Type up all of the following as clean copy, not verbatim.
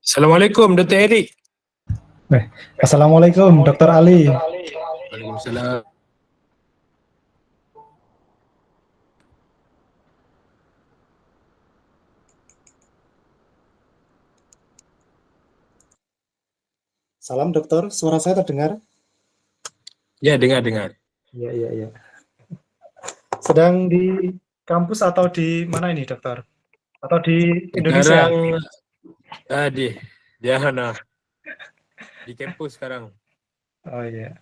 Assalamualaikum, Dr. Erik. Assalamualaikum, Dr. Ali. Waalaikumsalam. Salam dokter, suara saya terdengar? Ya, dengar. Iya. Sedang di kampus atau di mana ini dokter? Atau di Indonesia? Sekarang di mana? Di kampus sekarang. Oh iya.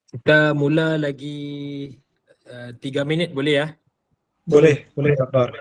Kita mula lagi 3 minit boleh ya? Boleh dokter.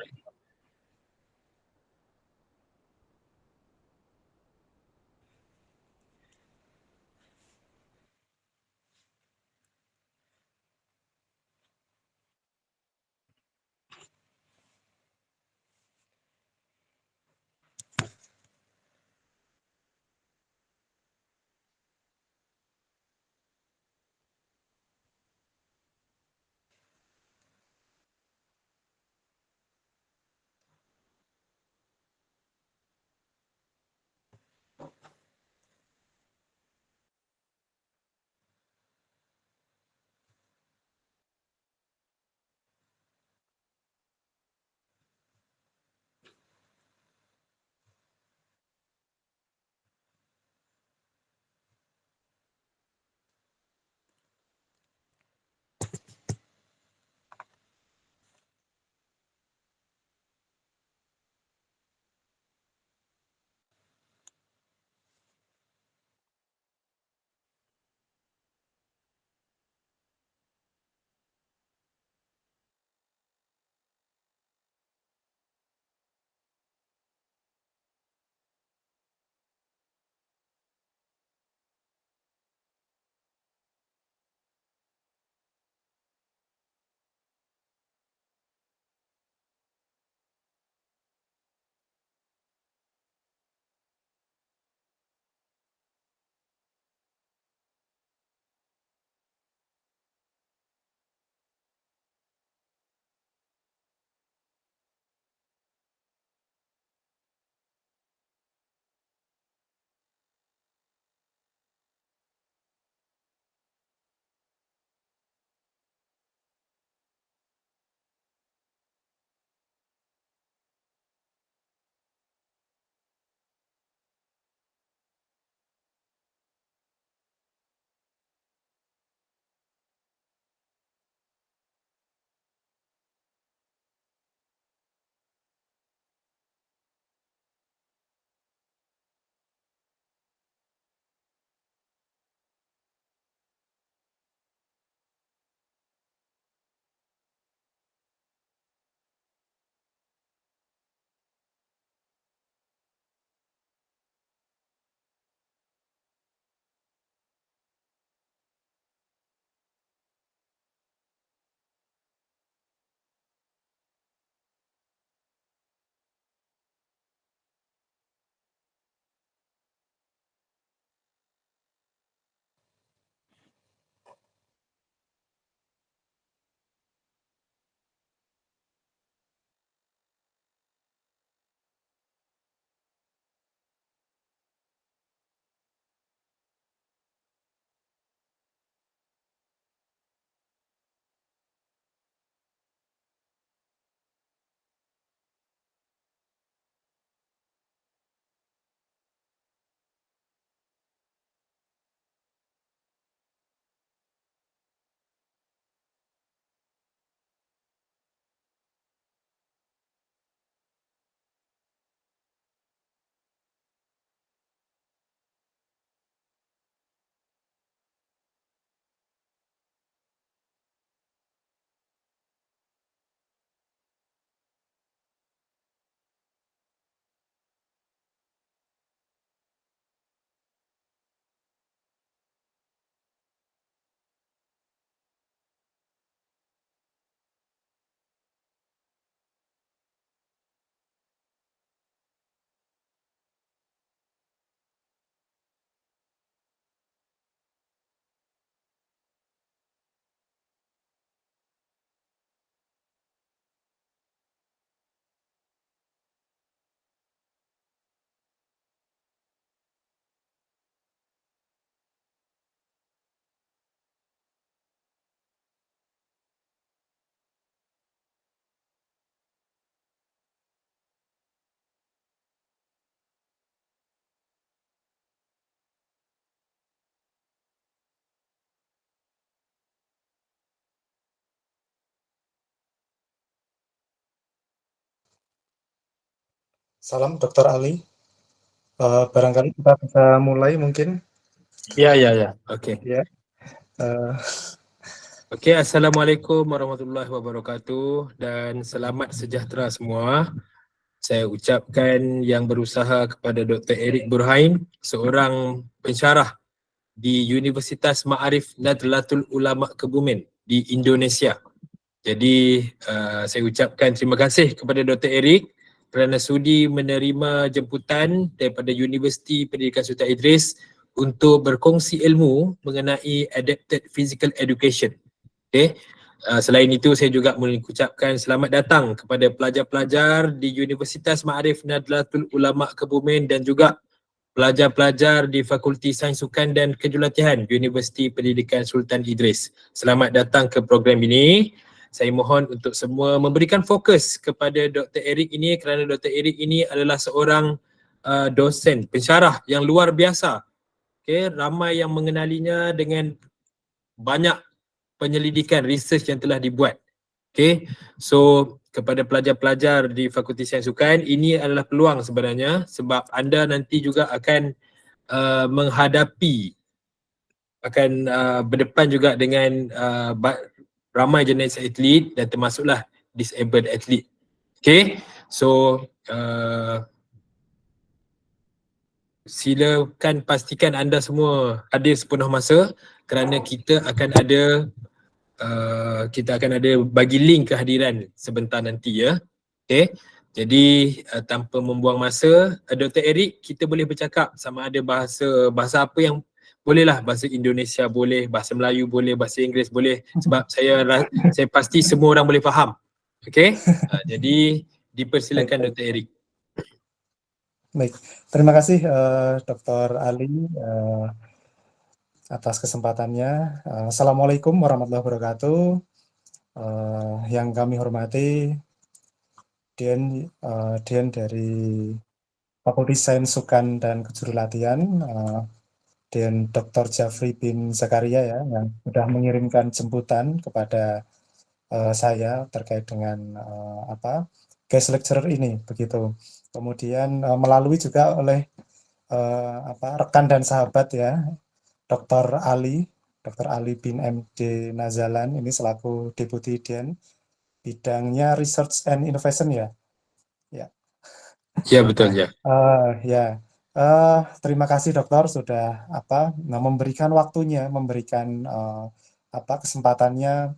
Salam Dr. Ali. Barangkali kita bisa mulai mungkin. Ya, ya, ya. Oke. Ya. Eh, Oke, Assalamualaikum warahmatullahi wabarakatuh dan selamat sejahtera semua. Saya ucapkan yang berusaha kepada Dr. Erick Burhaim, seorang pensyarah di Universitas Ma'arif Nadlatul Ulama Kebumen di Indonesia. Jadi saya ucapkan terima kasih kepada Dr. Erick kerana sudi menerima jemputan daripada Universiti Pendidikan Sultan Idris untuk berkongsi ilmu mengenai Adapted Physical Education. Okay. Selain itu, saya juga mengucapkan selamat datang kepada pelajar-pelajar di Universitas Ma'arif Nadlatul Ulama Kebumen dan juga pelajar-pelajar di Fakulti Sains Sukan dan Kejurulatihan Universiti Pendidikan Sultan Idris. Selamat datang ke program ini. Saya mohon untuk semua memberikan fokus kepada Dr. Erick ini kerana Dr. Erick ini adalah seorang dosen, pensyarah yang luar biasa. Okay, ramai yang mengenalinya dengan banyak penyelidikan, research yang telah dibuat. Okay, so kepada pelajar-pelajar di Fakulti Sains Sukan, ini adalah peluang sebenarnya sebab anda nanti juga akan menghadapi, akan berdepan juga dengan ramai jenis atlet dan termasuklah disabled atlet. Okay, so silakan pastikan anda semua hadir sepenuh masa kerana kita akan ada bagi link kehadiran sebentar nanti ya. Okay. Jadi tanpa membuang masa, Dr. Erick, kita boleh bercakap sama ada bahasa apa yang bolehlah, bahasa Indonesia boleh, bahasa Melayu boleh, bahasa Inggeris boleh sebab saya pasti semua orang boleh faham. Okay. Jadi dipersilakan Dr. Erick. Baik, terima kasih Dr. Ali atas kesempatannya. Assalamualaikum warahmatullahi wabarakatuh. Yang kami hormati Dian dari Fakulti Sains Sukan dan Kejurulatihan, dan Dr. Jafri bin Zakaria ya, yang sudah mengirimkan jemputan kepada saya terkait dengan guest lecturer ini begitu. Kemudian melalui juga oleh rekan dan sahabat ya, Dr. Ali bin MD Nazalan ini selaku Deputi Dian bidangnya Research and Innovation ya. Ya. Ya betul ya. Ya. Terima kasih dokter sudah memberikan waktunya, memberikan kesempatannya,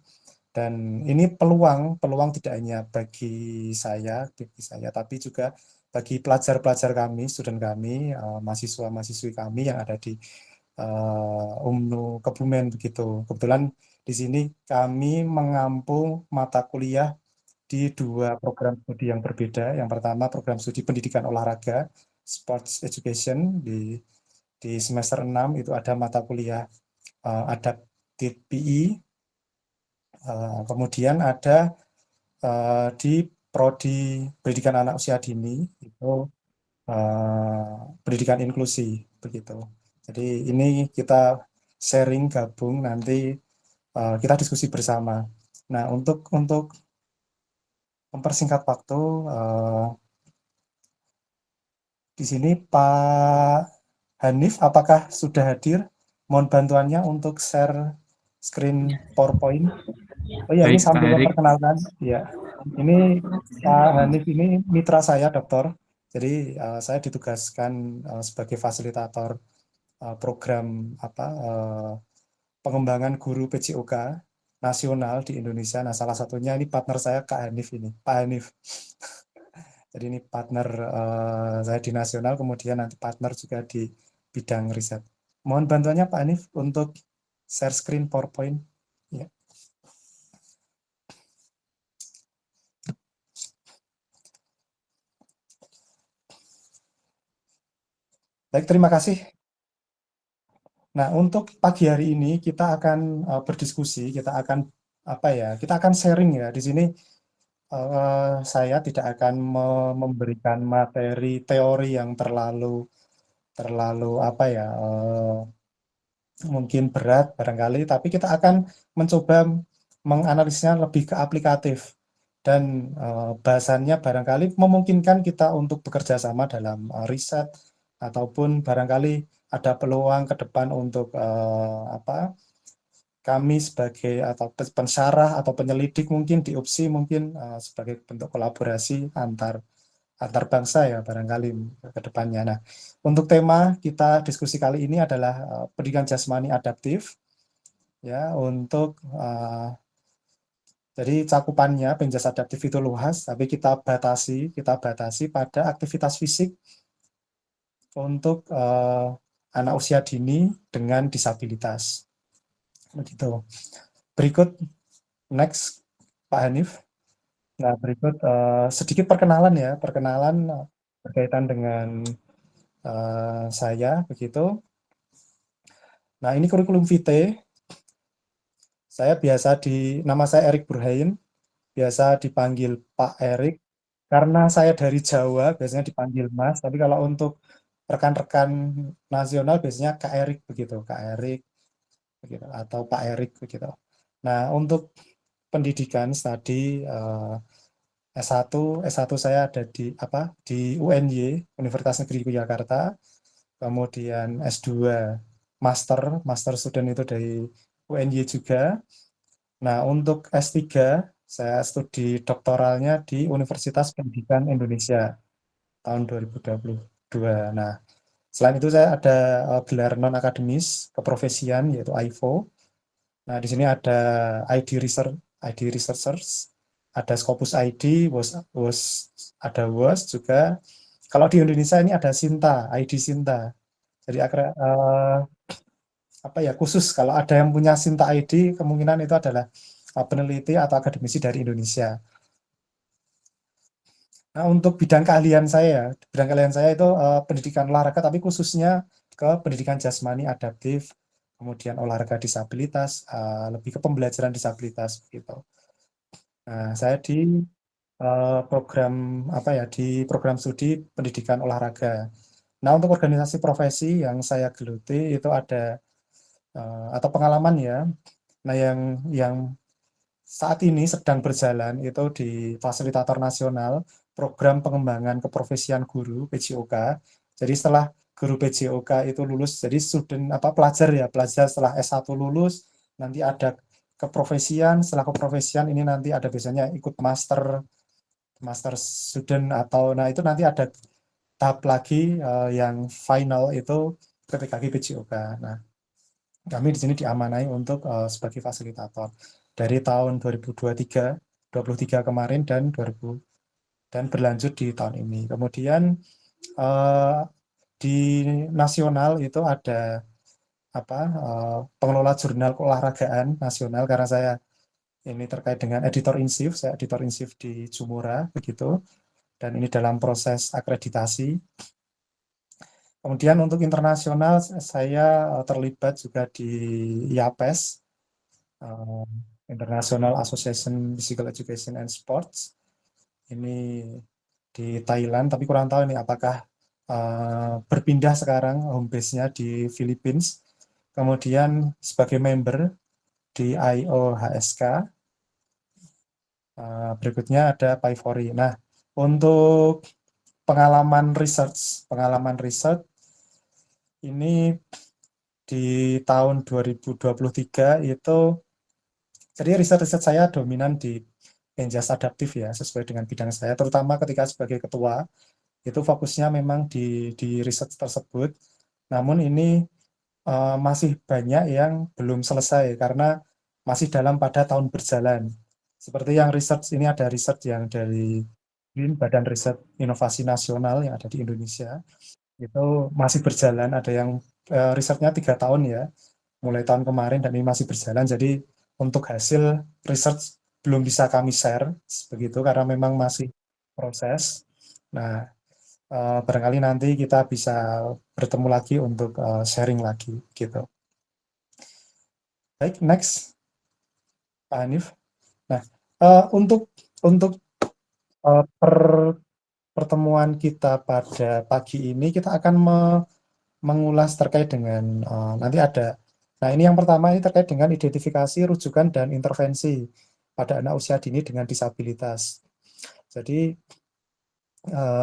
dan ini peluang tidak hanya bagi saya, tapi juga bagi pelajar-pelajar kami, student kami, mahasiswa-mahasiswi kami yang ada di UMNU Kebumen begitu. Kebetulan di sini kami mengampu mata kuliah di dua program studi yang berbeda. Yang pertama program studi pendidikan olahraga, Sports Education, di semester 6 itu ada mata kuliah Adapted PE. Kemudian ada di Prodi Pendidikan Anak Usia Dini itu pendidikan inklusi begitu. Jadi ini kita sharing gabung nanti kita diskusi bersama. Nah, untuk mempersingkat waktu, di sini Pak Hanif apakah sudah hadir? Mohon bantuannya untuk share screen PowerPoint. Oh ya, ini sambil memperkenalkan. Ya, ini Pak Hanif ini mitra saya, dokter. Jadi saya ditugaskan sebagai fasilitator program pengembangan guru PJOK nasional di Indonesia. Nah, salah satunya ini partner saya Kak Hanif ini, Pak Hanif. Jadi ini partner saya di nasional, kemudian nanti partner juga di bidang riset. Mohon bantuannya Pak Hanif untuk share screen PowerPoint. Ya. Baik, terima kasih. Nah, untuk pagi hari ini kita akan berdiskusi, kita akan sharing ya. Di sini saya tidak akan memberikan materi teori yang terlalu mungkin berat barangkali, tapi kita akan mencoba menganalisisnya lebih ke aplikatif. dan bahasannya barangkali memungkinkan kita untuk bekerja sama dalam riset ataupun barangkali ada peluang ke depan untuk kami sebagai atau pensyarah atau penyelidik mungkin di UPSI mungkin sebagai bentuk kolaborasi antar bangsa ya barangkali ke depannya. Nah, untuk tema kita diskusi kali ini adalah pendidikan jasmani adaptif ya untuk jadi cakupannya penjas adaptif itu luas, tapi kita batasi pada aktivitas fisik untuk anak usia dini dengan disabilitas. Begitu. Berikut next Pak Hanif. Nah, berikut sedikit perkenalan ya, berkaitan dengan saya begitu. Nah, ini kurikulum vitae. Nama saya Erik Burhain, biasa dipanggil Pak Erik. Karena saya dari Jawa, biasanya dipanggil Mas. Tapi kalau untuk rekan-rekan nasional biasanya Kak Erik begitu, Kak Erik begitu, atau Pak Erik begitu. Nah, untuk pendidikan studi S1 saya ada di UNY, Universitas Negeri Yogyakarta. Kemudian S2 master student itu dari UNY juga. Nah, untuk S3 saya studi doktoralnya di Universitas Pendidikan Indonesia tahun 2022. Nah, selain itu saya ada gelar non akademis keprofesian yaitu AIFO. Nah, di sini ada ID Researchers, ada Scopus ID, ada WOS juga. Kalau di Indonesia ini ada Sinta, ID Sinta. Jadi khusus kalau ada yang punya Sinta ID kemungkinan itu adalah peneliti atau akademisi dari Indonesia. Nah, untuk bidang keahlian saya itu pendidikan olahraga, tapi khususnya ke pendidikan jasmani adaptif, kemudian olahraga disabilitas, lebih ke pembelajaran disabilitas gitu. Nah, saya di program studi pendidikan olahraga. Nah, untuk organisasi profesi yang saya geluti itu ada atau pengalaman ya. Nah, yang saat ini sedang berjalan itu di Fasilitator Nasional Program Pengembangan Keprofesian Guru PJOK. Jadi setelah guru PJOK itu lulus, jadi pelajar setelah S1 lulus, nanti ada keprofesian, setelah keprofesian ini nanti ada biasanya ikut master student nah itu nanti ada tahap lagi yang final itu PPKG PJOK. Nah, kami di sini diamanai untuk sebagai fasilitator dari tahun 2023 kemarin dan berlanjut di tahun ini. Kemudian di nasional itu ada pengelola jurnal keolahragaan nasional karena saya ini terkait dengan saya editor in chief di Jumura begitu, dan ini dalam proses akreditasi. Kemudian untuk internasional saya terlibat juga di IAPES, International Association Physical Education and Sports. Ini di Thailand, tapi kurang tahu ini apakah berpindah sekarang home base-nya di Philippines. Kemudian sebagai member di IOHSK. Berikutnya ada PIFORI. Nah, untuk pengalaman research ini di tahun 2023 itu, jadi riset saya dominan di penjas adaptif ya, sesuai dengan bidang saya, terutama ketika sebagai ketua, itu fokusnya memang di riset tersebut. Namun ini masih banyak yang belum selesai karena masih pada tahun berjalan. Seperti yang research ini ada riset yang dari Badan Riset Inovasi Nasional yang ada di Indonesia, itu masih berjalan, ada yang risetnya 3 tahun ya, mulai tahun kemarin dan ini masih berjalan. Jadi untuk hasil research belum bisa kami share begitu karena memang masih proses. Nah, barangkali nanti kita bisa bertemu lagi untuk sharing lagi gitu. Baik, next Pak Hanif. Nah, untuk pertemuan kita pada pagi ini kita akan mengulas terkait dengan nanti ada. Nah, ini yang pertama ini terkait dengan identifikasi, rujukan dan intervensi. pada anak usia dini dengan disabilitas. Jadi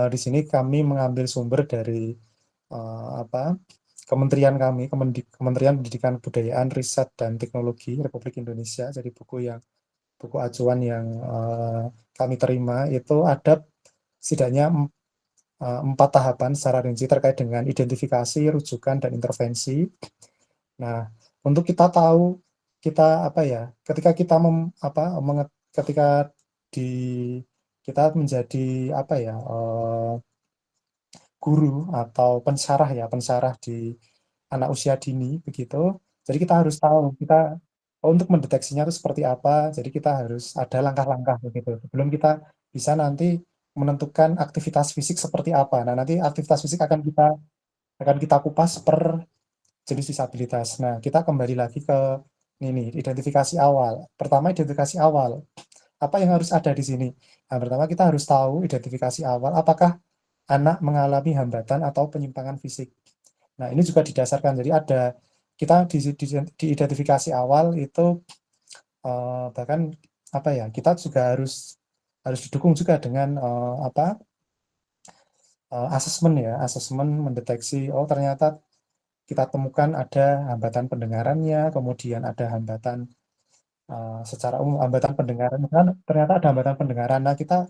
di sini kami mengambil sumber dari apa, kementerian kami, Kementerian Pendidikan Kebudayaan, Riset dan Teknologi Republik Indonesia. Jadi buku acuan yang kami terima itu ada setidaknya 4 tahapan secara rinci terkait dengan identifikasi, rujukan, dan intervensi. Nah, untuk kita tahu kita apa ya, ketika kita ketika di kita menjadi apa ya, guru atau pensarah di anak usia dini begitu. Jadi kita harus tahu untuk mendeteksinya itu seperti apa. Jadi kita harus ada langkah-langkah begitu. Sebelum kita bisa nanti menentukan aktivitas fisik seperti apa. Nah, nanti aktivitas fisik akan kita kupas per jenis disabilitas. Nah, kita kembali lagi ke ini identifikasi awal. Pertama, identifikasi awal. Apa yang harus ada di sini? Nah, pertama kita harus tahu identifikasi awal apakah anak mengalami hambatan atau penyimpangan fisik. Nah, ini juga didasarkan. Jadi kita di identifikasi awal itu bahkan apa ya, kita juga harus didukung juga dengan asesmen ya, asesmen mendeteksi ternyata kita temukan ada hambatan pendengarannya, kemudian ada hambatan secara umum hambatan pendengaran kan ternyata ada hambatan pendengaran. Nah, kita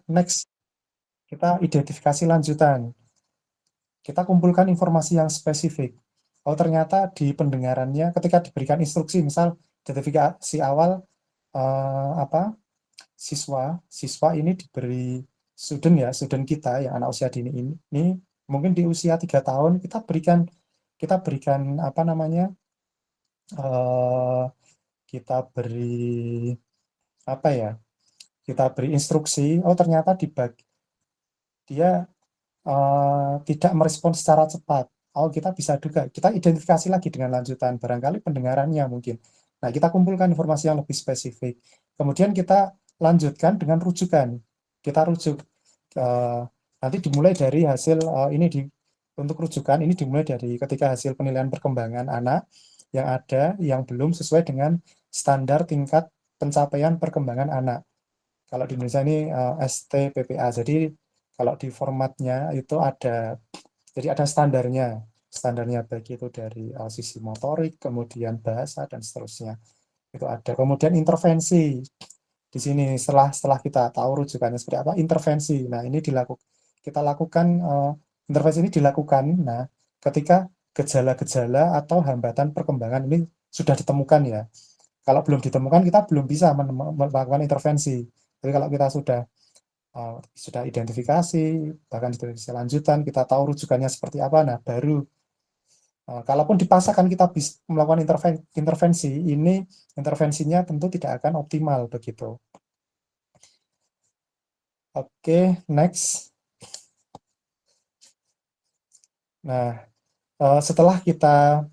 identifikasi lanjutan. Kita kumpulkan informasi yang spesifik. Oh, ternyata di pendengarannya ketika diberikan instruksi, misal identifikasi awal apa siswa ini diberi student kita yang anak usia dini ini mungkin di usia 3 tahun kita berikan apa namanya kita beri apa ya kita beri instruksi. Oh, ternyata dia tidak merespon secara cepat. Oh, kita bisa juga, kita identifikasi lagi dengan lanjutan, barangkali pendengarannya mungkin. Nah, kita kumpulkan informasi yang lebih spesifik. Kemudian kita lanjutkan dengan rujukan. Kita rujuk, nanti dimulai dari hasil, untuk rujukan, ini dimulai dari ketika hasil penilaian perkembangan anak yang belum sesuai dengan standar tingkat pencapaian perkembangan anak. Kalau di Indonesia ini STPPA. Jadi kalau di formatnya itu jadi ada standarnya baik itu dari sisi motorik, kemudian bahasa dan seterusnya. Itu ada. Kemudian intervensi di sini setelah kita tahu rujukannya seperti apa, intervensi. Nah, ini kita lakukan intervensi ini dilakukan. Nah, ketika gejala-gejala atau hambatan perkembangan ini sudah ditemukan ya. Kalau belum ditemukan kita belum bisa melakukan intervensi. Jadi kalau kita sudah identifikasi, bahkan identifikasi lanjutan, kita tahu rujukannya seperti apa, nah baru kalaupun dipaksakan kita bisa melakukan intervensi, ini intervensinya tentu tidak akan optimal begitu. Oke, next. Nah, setelah kita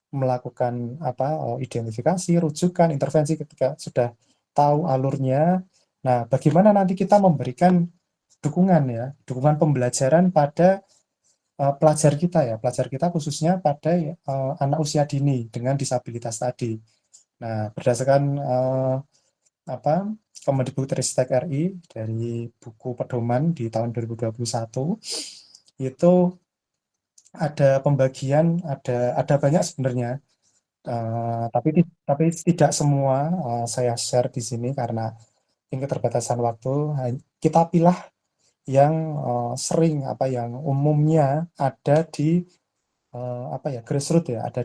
melakukan identifikasi, rujukan, intervensi ketika sudah tahu alurnya. Nah, bagaimana nanti kita memberikan dukungan pembelajaran pada pelajar kita khususnya pada anak usia dini dengan disabilitas tadi. Nah, berdasarkan Kemendikbudristek RI dari buku pedoman di tahun 2021 itu ada pembagian, ada banyak sebenarnya. Tapi tidak semua saya share di sini karena keterbatasan waktu. Kita pilih yang yang umumnya ada di grassroots ya, ada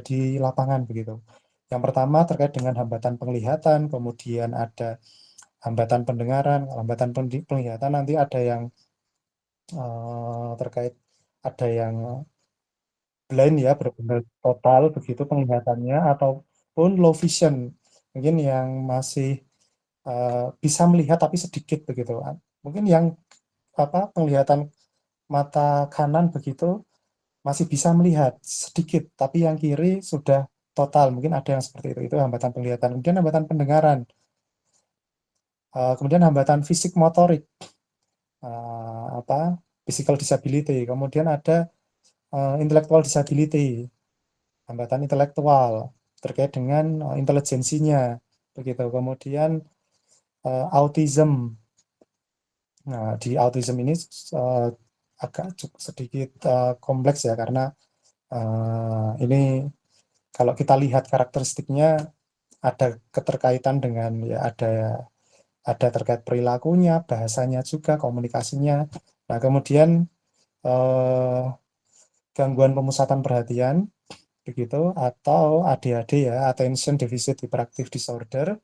di lapangan begitu. Yang pertama terkait dengan hambatan penglihatan, kemudian ada hambatan pendengaran, hambatan penglihatan nanti ada yang terkait ada yang blind ya, benar-benar total begitu penglihatannya, ataupun low vision, mungkin yang masih bisa melihat tapi sedikit begitu. Mungkin yang penglihatan mata kanan begitu masih bisa melihat sedikit, tapi yang kiri sudah total. Mungkin ada yang seperti itu hambatan penglihatan. Kemudian hambatan pendengaran, kemudian hambatan fisik motorik, physical disability. Kemudian ada intellectual disability, hambatan intelektual terkait dengan intelijensinya begitu. Kemudian autism. Nah, di autism ini agak sedikit kompleks ya, karena ini kalau kita lihat karakteristiknya ada keterkaitan dengan ya ada terkait perilakunya, bahasanya juga, komunikasinya. Nah, kemudian eh, gangguan pemusatan perhatian begitu, atau ADHD ya, Attention Deficit Hyperactive Disorder.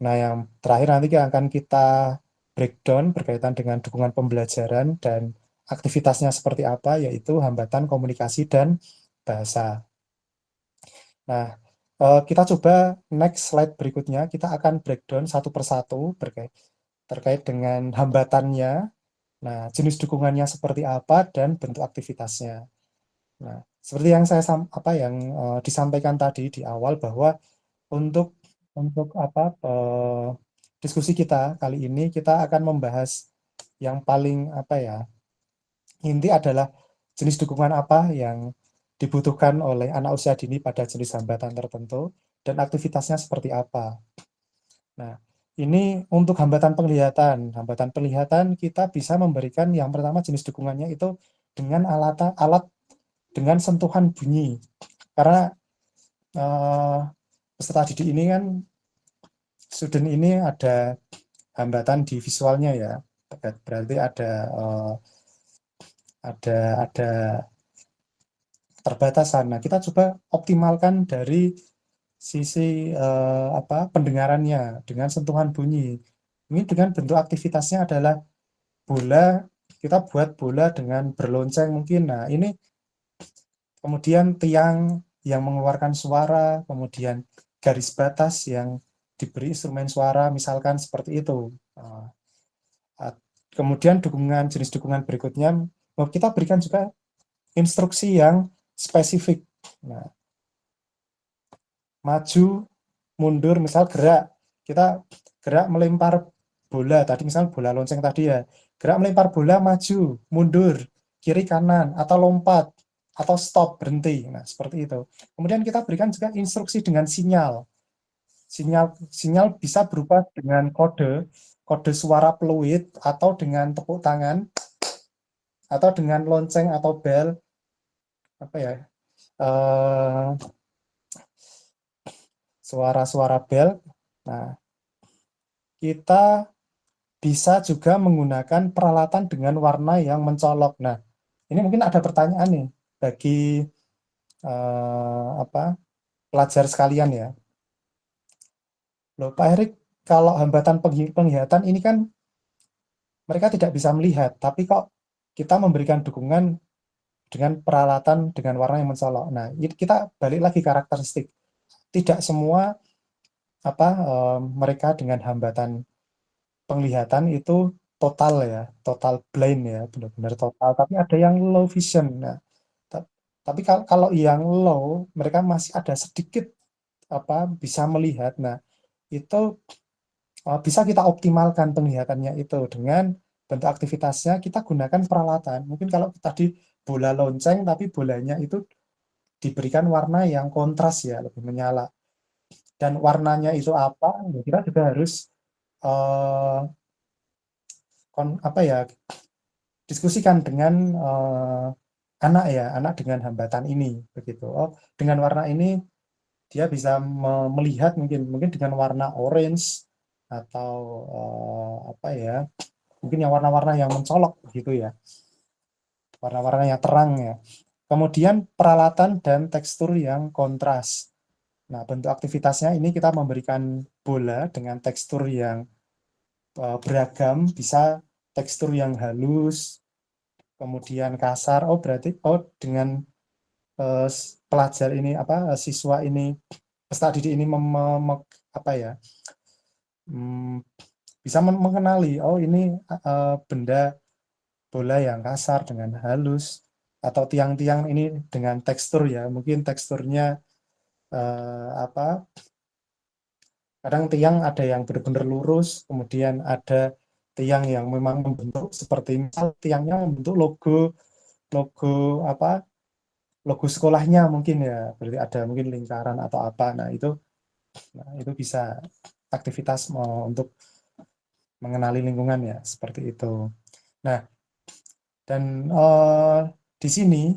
Nah, yang terakhir nanti akan kita breakdown berkaitan dengan dukungan pembelajaran dan aktivitasnya seperti apa, yaitu hambatan komunikasi dan bahasa. Nah, kita coba next slide berikutnya, kita akan breakdown satu persatu terkait dengan hambatannya, nah jenis dukungannya seperti apa, dan bentuk aktivitasnya. Nah, seperti yang disampaikan tadi di awal bahwa untuk diskusi kita kali ini kita akan membahas yang paling inti adalah jenis dukungan apa yang dibutuhkan oleh anak usia dini pada jenis hambatan tertentu dan aktivitasnya seperti apa. Nah, ini untuk hambatan penglihatan. Hambatan penglihatan kita bisa memberikan yang pertama jenis dukungannya itu dengan alat dengan sentuhan bunyi. Karena peserta didik ini kan student ini ada hambatan di visualnya ya. Berarti ada terbatasan. Nah, kita coba optimalkan dari sisi pendengarannya dengan sentuhan bunyi. Ini dengan bentuk aktivitasnya adalah bola, kita buat bola dengan berlonceng mungkin. Nah, ini kemudian tiang yang mengeluarkan suara, kemudian garis batas yang diberi instrumen suara, misalkan seperti itu. Kemudian jenis dukungan berikutnya, kita berikan juga instruksi yang spesifik. Nah, maju, mundur, misal gerak, kita gerak melempar bola, tadi misal bola lonceng tadi ya, gerak melempar bola, maju, mundur, kiri kanan, atau lompat, atau stop, berhenti. Nah, seperti itu. Kemudian kita berikan juga instruksi dengan sinyal. Sinyal bisa berupa dengan kode suara peluit, atau dengan tepuk tangan, atau dengan lonceng atau bel, suara-suara bel. Nah, kita bisa juga menggunakan peralatan dengan warna yang mencolok. Nah, ini mungkin ada pertanyaan nih bagi pelajar sekalian ya. Loh, Pak Erik, kalau hambatan penglihatan ini kan mereka tidak bisa melihat, tapi kok kita memberikan dukungan dengan peralatan dengan warna yang mencolok. Nah, kita balik lagi karakteristik. Tidak semua mereka dengan hambatan penglihatan itu total ya, total blind ya, benar-benar total. Tapi ada yang low vision. Nah, tapi kalau yang low, mereka masih ada sedikit bisa melihat. Nah, itu bisa kita optimalkan penglihatannya itu dengan bentuk aktivitasnya kita gunakan peralatan. Mungkin kalau tadi bola lonceng, tapi bolanya itu diberikan warna yang kontras ya, lebih menyala. Dan warnanya itu apa? Kita juga harus uh, diskusikan dengan anak dengan hambatan ini begitu. Oh, dengan warna ini dia bisa melihat mungkin dengan warna orange atau mungkin yang warna-warna yang mencolok gitu ya, warna-warna yang terang ya. Kemudian peralatan dan tekstur yang kontras. Nah, bentuk aktivitasnya ini kita memberikan bola dengan tekstur yang beragam, bisa tekstur yang halus, kemudian kasar. Oh, berarti dengan pelajar ini siswa ini, peserta didik ini bisa mengenali, oh ini benda bola yang kasar dengan halus, atau tiang-tiang ini dengan tekstur ya, mungkin teksturnya kadang tiang ada yang benar-benar lurus, kemudian ada tiang yang memang membentuk seperti misal tiangnya membentuk logo logo sekolahnya mungkin ya, berarti ada mungkin lingkaran atau apa. Nah, itu Nah, itu bisa aktivitas untuk mengenali lingkungan ya, seperti itu. Nah, dan di sini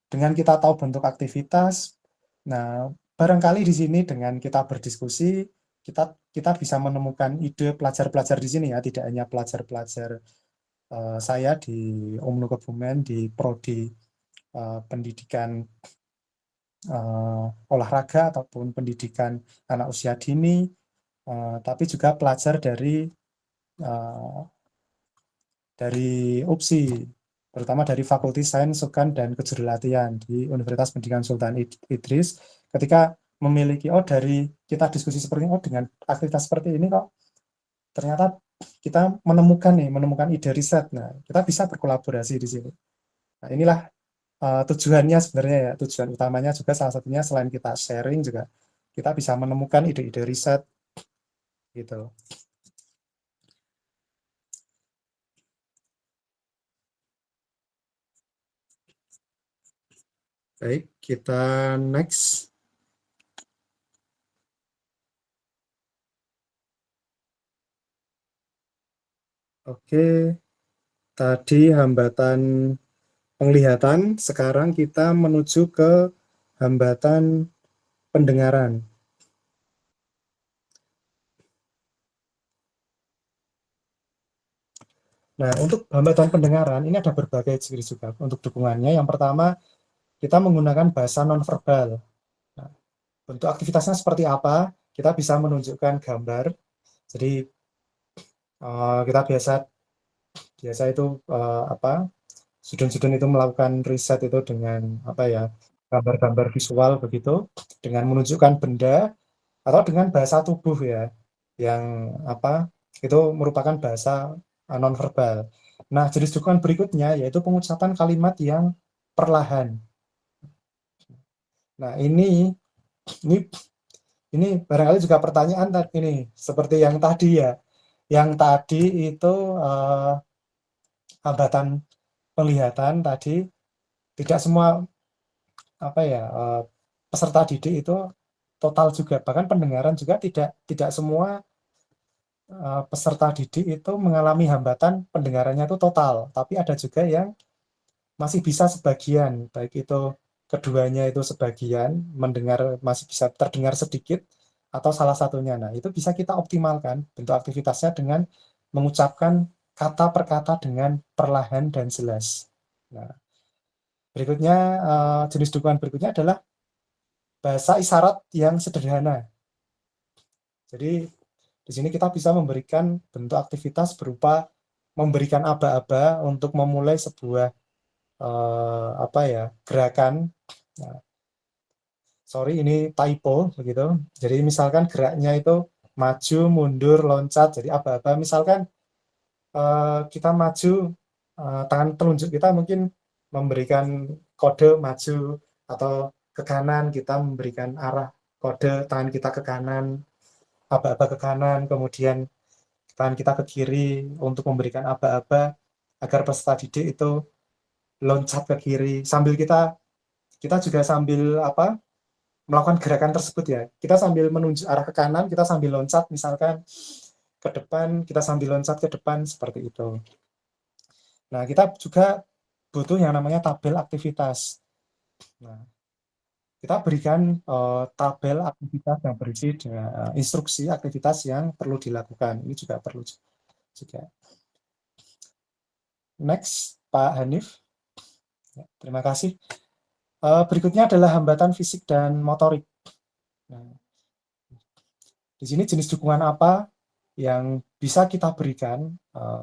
dengan kita tahu bentuk aktivitas, nah barangkali di sini dengan kita berdiskusi, kita bisa menemukan ide pelajar-pelajar di sini ya, tidak hanya pelajar-pelajar saya di Umnu Kebumen di prodi pendidikan olahraga ataupun pendidikan anak usia dini, tapi juga pelajar uh, dari UPSI, terutama dari Fakulti Sains Sukan dan Kejurulatian di Universitas Pendidikan Sultan Idris. Ketika memiliki dari kita diskusi seperti ini, dengan aktivitas seperti ini kok ternyata kita menemukan ide riset. Nah, kita bisa berkolaborasi di sini. Nah, inilah tujuannya sebenarnya ya, tujuan utamanya juga salah satunya selain kita sharing juga kita bisa menemukan ide-ide riset gitu. Baik, kita next. Oke, tadi hambatan penglihatan, sekarang kita menuju ke hambatan pendengaran. Nah, untuk hambatan pendengaran ini ada berbagai jenis juga untuk dukungannya. Yang pertama, kita menggunakan bahasa nonverbal. Nah, bentuk aktivitasnya seperti apa? Kita bisa menunjukkan gambar. Jadi kita biasa itu student-student itu melakukan riset itu dengan gambar-gambar visual begitu, dengan menunjukkan benda atau dengan bahasa tubuh ya, yang itu merupakan bahasa nonverbal. Nah, jenis dukungan berikutnya yaitu pengucapan kalimat yang perlahan. Nah, ini ini barangkali juga pertanyaan ini seperti yang tadi ya. Yang tadi itu hambatan penglihatan tadi tidak semua peserta didik itu total juga, bahkan pendengaran juga tidak semua peserta didik itu mengalami hambatan pendengarannya itu total, tapi ada juga yang masih bisa sebagian, baik itu keduanya itu sebagian mendengar masih bisa terdengar sedikit atau salah satunya. Nah, itu bisa kita optimalkan bentuk aktivitasnya dengan mengucapkan kata per kata dengan perlahan dan jelas. Nah, berikutnya jenis dukungan berikutnya adalah bahasa isyarat yang sederhana. Jadi di sini kita bisa memberikan bentuk aktivitas berupa memberikan aba-aba untuk memulai sebuah gerakan. Nah, sorry ini typo begitu. Jadi misalkan geraknya itu maju, mundur, loncat. Jadi aba-aba misalkan kita maju, tangan telunjuk kita mungkin memberikan kode maju, atau ke kanan kita memberikan arah kode tangan kita ke kanan, aba-aba ke kanan, kemudian tangan kita ke kiri untuk memberikan aba-aba agar peserta didik itu loncat ke kiri, sambil kita juga sambil melakukan gerakan tersebut ya. Kita sambil menunjuk arah ke kanan, kita sambil loncat misalkan ke depan, kita sambil loncat ke depan seperti itu. Nah, kita juga butuh yang namanya tabel aktivitas. Nah, kita berikan tabel aktivitas yang berisi instruksi aktivitas yang perlu dilakukan. Ini juga perlu juga. Next, Pak Hanif. Ya, terima kasih. Berikutnya adalah hambatan fisik dan motorik. Nah, di sini jenis dukungan apa yang bisa kita berikan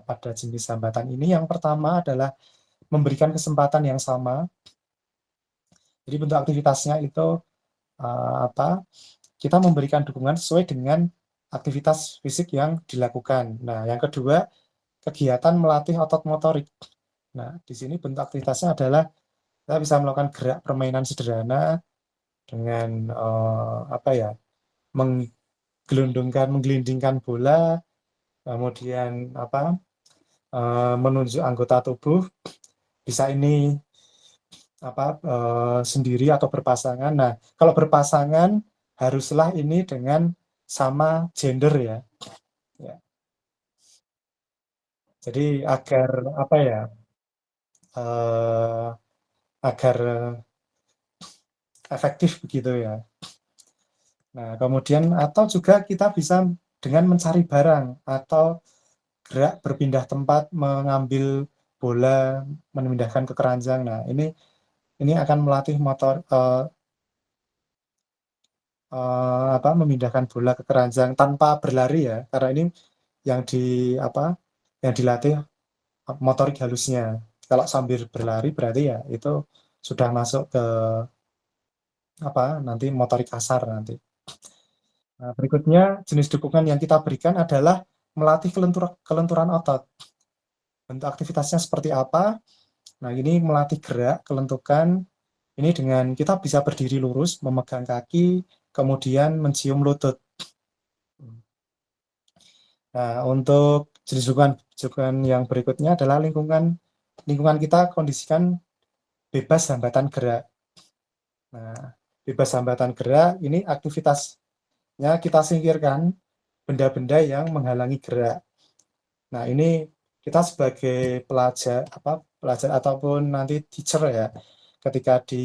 pada jenis hambatan ini? Yang pertama adalah memberikan kesempatan yang sama. Jadi bentuk aktivitasnya itu kita memberikan dukungan sesuai dengan aktivitas fisik yang dilakukan. Nah, yang kedua, kegiatan melatih otot motorik. Nah, di sini bentuk aktivitasnya adalah kita bisa melakukan gerak permainan sederhana dengan menggelindingkan bola, kemudian menunjuk anggota tubuh, bisa ini sendiri atau berpasangan. Nah, kalau berpasangan haruslah ini dengan sama gender ya. Ya. Jadi agar apa ya? eh, Agar efektif begitu ya. Nah, kemudian atau juga kita bisa dengan mencari barang atau gerak berpindah tempat, mengambil bola, memindahkan ke keranjang. Nah, ini akan melatih motor apa memindahkan bola ke keranjang tanpa berlari ya. Karena ini yang di apa yang dilatih motorik halusnya. Kalau sambil berlari berarti ya itu sudah masuk ke apa nanti motorik kasar nanti. Nah, berikutnya jenis dukungan yang kita berikan adalah melatih kelenturan otot. Bentuk aktivitasnya seperti apa? Nah, ini melatih gerak, kelentukan. Ini dengan kita bisa berdiri lurus, memegang kaki, kemudian mencium lutut. Nah, untuk jenis dukungan yang berikutnya adalah lingkungan kita kondisikan bebas hambatan gerak. Nah, bebas hambatan gerak ini aktivitasnya kita singkirkan benda-benda yang menghalangi gerak. Nah, ini kita sebagai pelajar ataupun nanti teacher ya, ketika di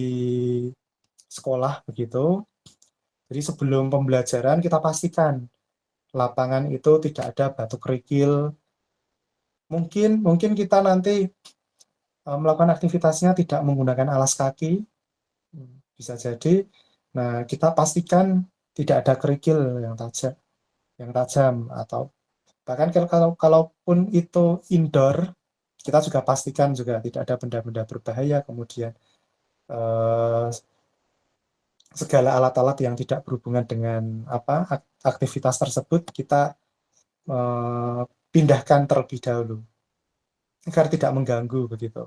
sekolah begitu. Jadi sebelum pembelajaran kita pastikan lapangan itu tidak ada batu kerikil. Mungkin kita nanti melakukan aktivitasnya tidak menggunakan alas kaki, bisa jadi. Nah, kita pastikan tidak ada kerikil yang tajam atau bahkan kalaupun itu indoor, kita juga pastikan juga tidak ada benda-benda berbahaya, kemudian eh, segala alat-alat yang tidak berhubungan dengan aktivitas tersebut kita eh, pindahkan terlebih dahulu agar tidak mengganggu begitu.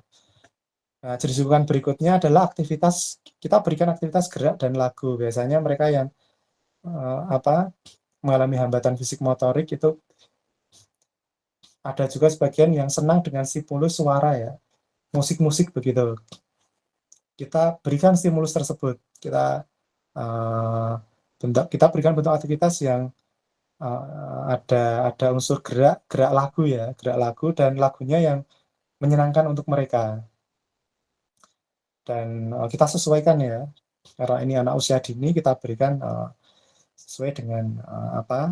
Nah, jenis dukungan berikutnya adalah kita berikan aktivitas gerak dan lagu. Biasanya mereka yang mengalami hambatan fisik motorik itu ada juga sebagian yang senang dengan stimulus suara ya, musik-musik begitu. Kita berikan stimulus tersebut. Uh, kita berikan bentuk aktivitas yang ada unsur gerak lagu ya, gerak lagu dan lagunya yang menyenangkan untuk mereka. Dan kita sesuaikan ya, karena ini anak usia dini kita berikan sesuai dengan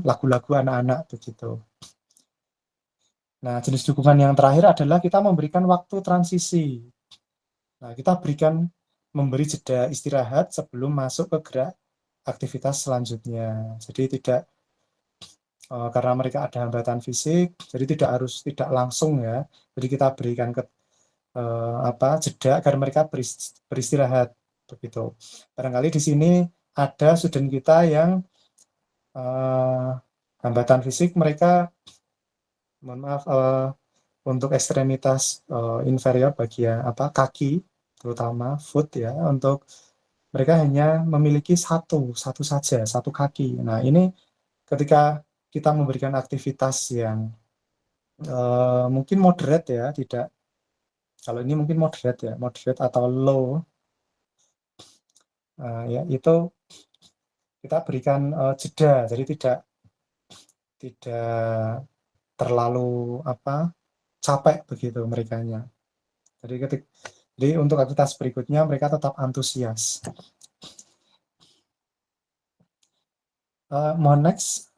lagu-lagu anak-anak begitu. Nah, jenis dukungan yang terakhir adalah kita memberikan waktu transisi. Nah, kita memberi jeda istirahat sebelum masuk ke gerak aktivitas selanjutnya. Jadi tidak karena mereka ada hambatan fisik, jadi tidak langsung ya. Jadi kita berikan jeda agar mereka beristirahat begitu. Barangkali di sini ada student kita yang hambatan fisik mereka, mohon maaf, untuk ekstremitas inferior bagian kaki terutama foot ya, untuk mereka hanya memiliki satu saja, satu kaki. Nah, ini ketika kita memberikan aktivitas yang mungkin moderate ya, tidak, kalau ini mungkin moderate atau low, ya itu kita berikan jeda, jadi tidak terlalu capek begitu merekanya. Jadi untuk aktivitas berikutnya mereka tetap antusias. Mohon next.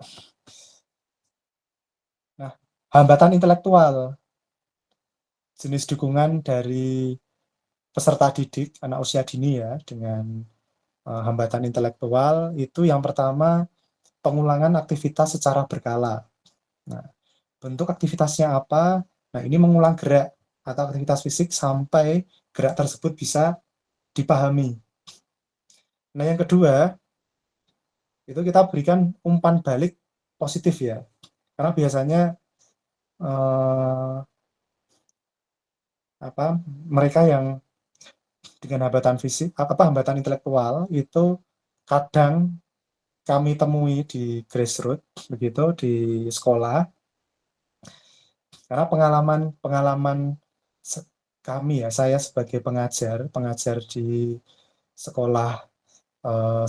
Nah, hambatan intelektual, jenis dukungan dari peserta didik anak usia dini ya dengan hambatan intelektual itu yang pertama pengulangan aktivitas secara berkala. Nah, bentuk aktivitasnya apa? Nah, ini mengulang gerak atau aktivitas fisik sampai gerak tersebut bisa dipahami. Nah, yang kedua, itu kita berikan umpan balik positif ya. Karena biasanya mereka yang dengan hambatan fisik, hambatan intelektual itu kadang kami temui di grassroots begitu di sekolah. Karena pengalaman kami ya, saya sebagai pengajar di sekolah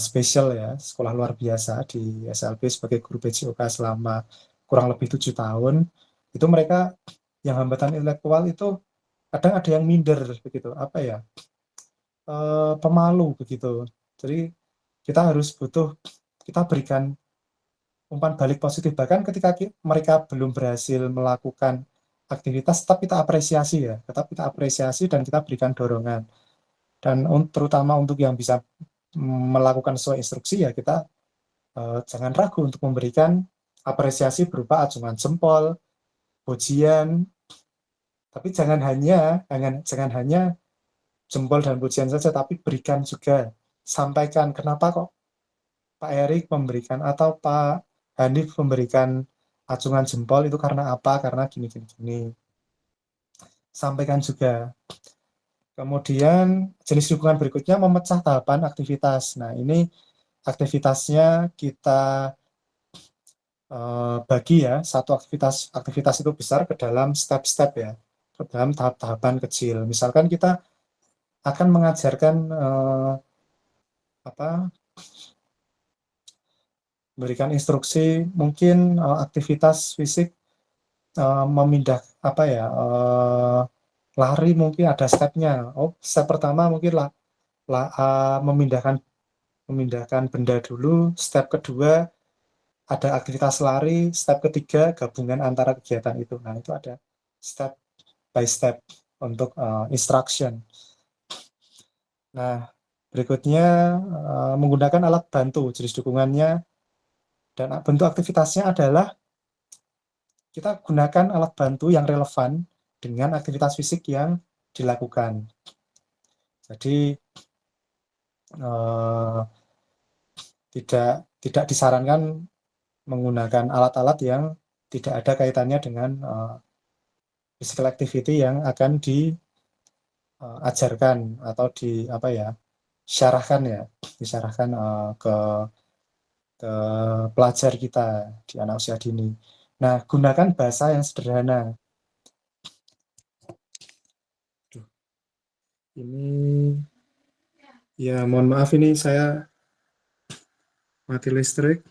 spesial ya, sekolah luar biasa di SLB sebagai guru PJOK selama kurang lebih 7 tahun. Itu mereka yang hambatan intelektual itu kadang ada yang minder begitu, apa ya, pemalu begitu. Jadi kita harus kita berikan umpan balik positif. Bahkan ketika mereka belum berhasil melakukan aktivitas, tetap kita apresiasi ya, tetap kita apresiasi dan kita berikan dorongan. Dan terutama untuk yang bisa melakukan sesuai instruksi ya, kita jangan ragu untuk memberikan apresiasi berupa acungan jempol, pujian, tapi jangan hanya jempol dan pujian saja, tapi berikan juga, sampaikan kenapa kok Pak Erik memberikan atau Pak Hanif memberikan acungan jempol itu karena apa, karena gini gini gini, sampaikan juga. Kemudian jenis dukungan berikutnya memecah tahapan aktivitas. Nah, ini aktivitasnya kita bagi ya, satu aktivitas itu besar ke dalam step-step ya, ke dalam tahap-tahapan kecil. Misalkan kita akan mengajarkan apa, berikan instruksi mungkin aktivitas fisik, memindah apa ya, lari mungkin ada stepnya. Oh, step pertama mungkin lah, memindahkan benda dulu. Step kedua ada aktivitas lari. Step ketiga gabungan antara kegiatan itu. Nah, itu ada step by step untuk instruction. Nah, berikutnya menggunakan alat bantu. Jenis dukungannya dan bentuk aktivitasnya adalah kita gunakan alat bantu yang relevan dengan aktivitas fisik yang dilakukan. Jadi tidak disarankan menggunakan alat-alat yang tidak ada kaitannya dengan physical activity yang akan diajarkan atau disyarahkan ke pelajar kita di anak usia dini. Nah, gunakan bahasa yang sederhana. Ini ya, mohon maaf, ini saya mati listrik.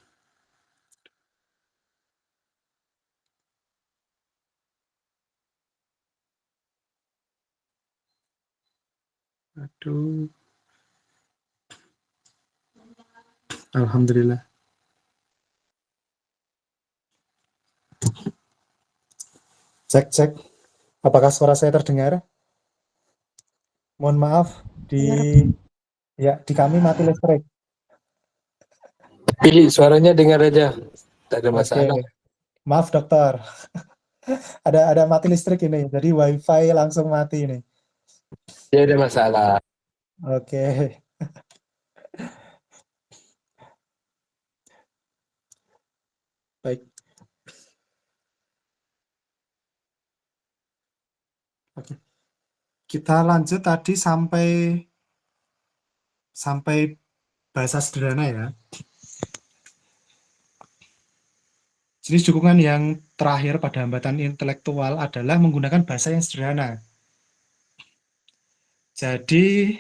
Aduh. Alhamdulillah. Cek. Apakah suara saya terdengar? Mohon maaf, di kami mati listrik. Pilih suaranya dengar aja, tak ada Oke. masalah. Maaf dokter. ada mati listrik ini, jadi wifi langsung mati ini. Tidak ada masalah. Oke. Baik. Oke. Kita lanjut tadi sampai bahasa sederhana ya. Jenis dukungan yang terakhir pada hambatan intelektual adalah menggunakan bahasa yang sederhana. Jadi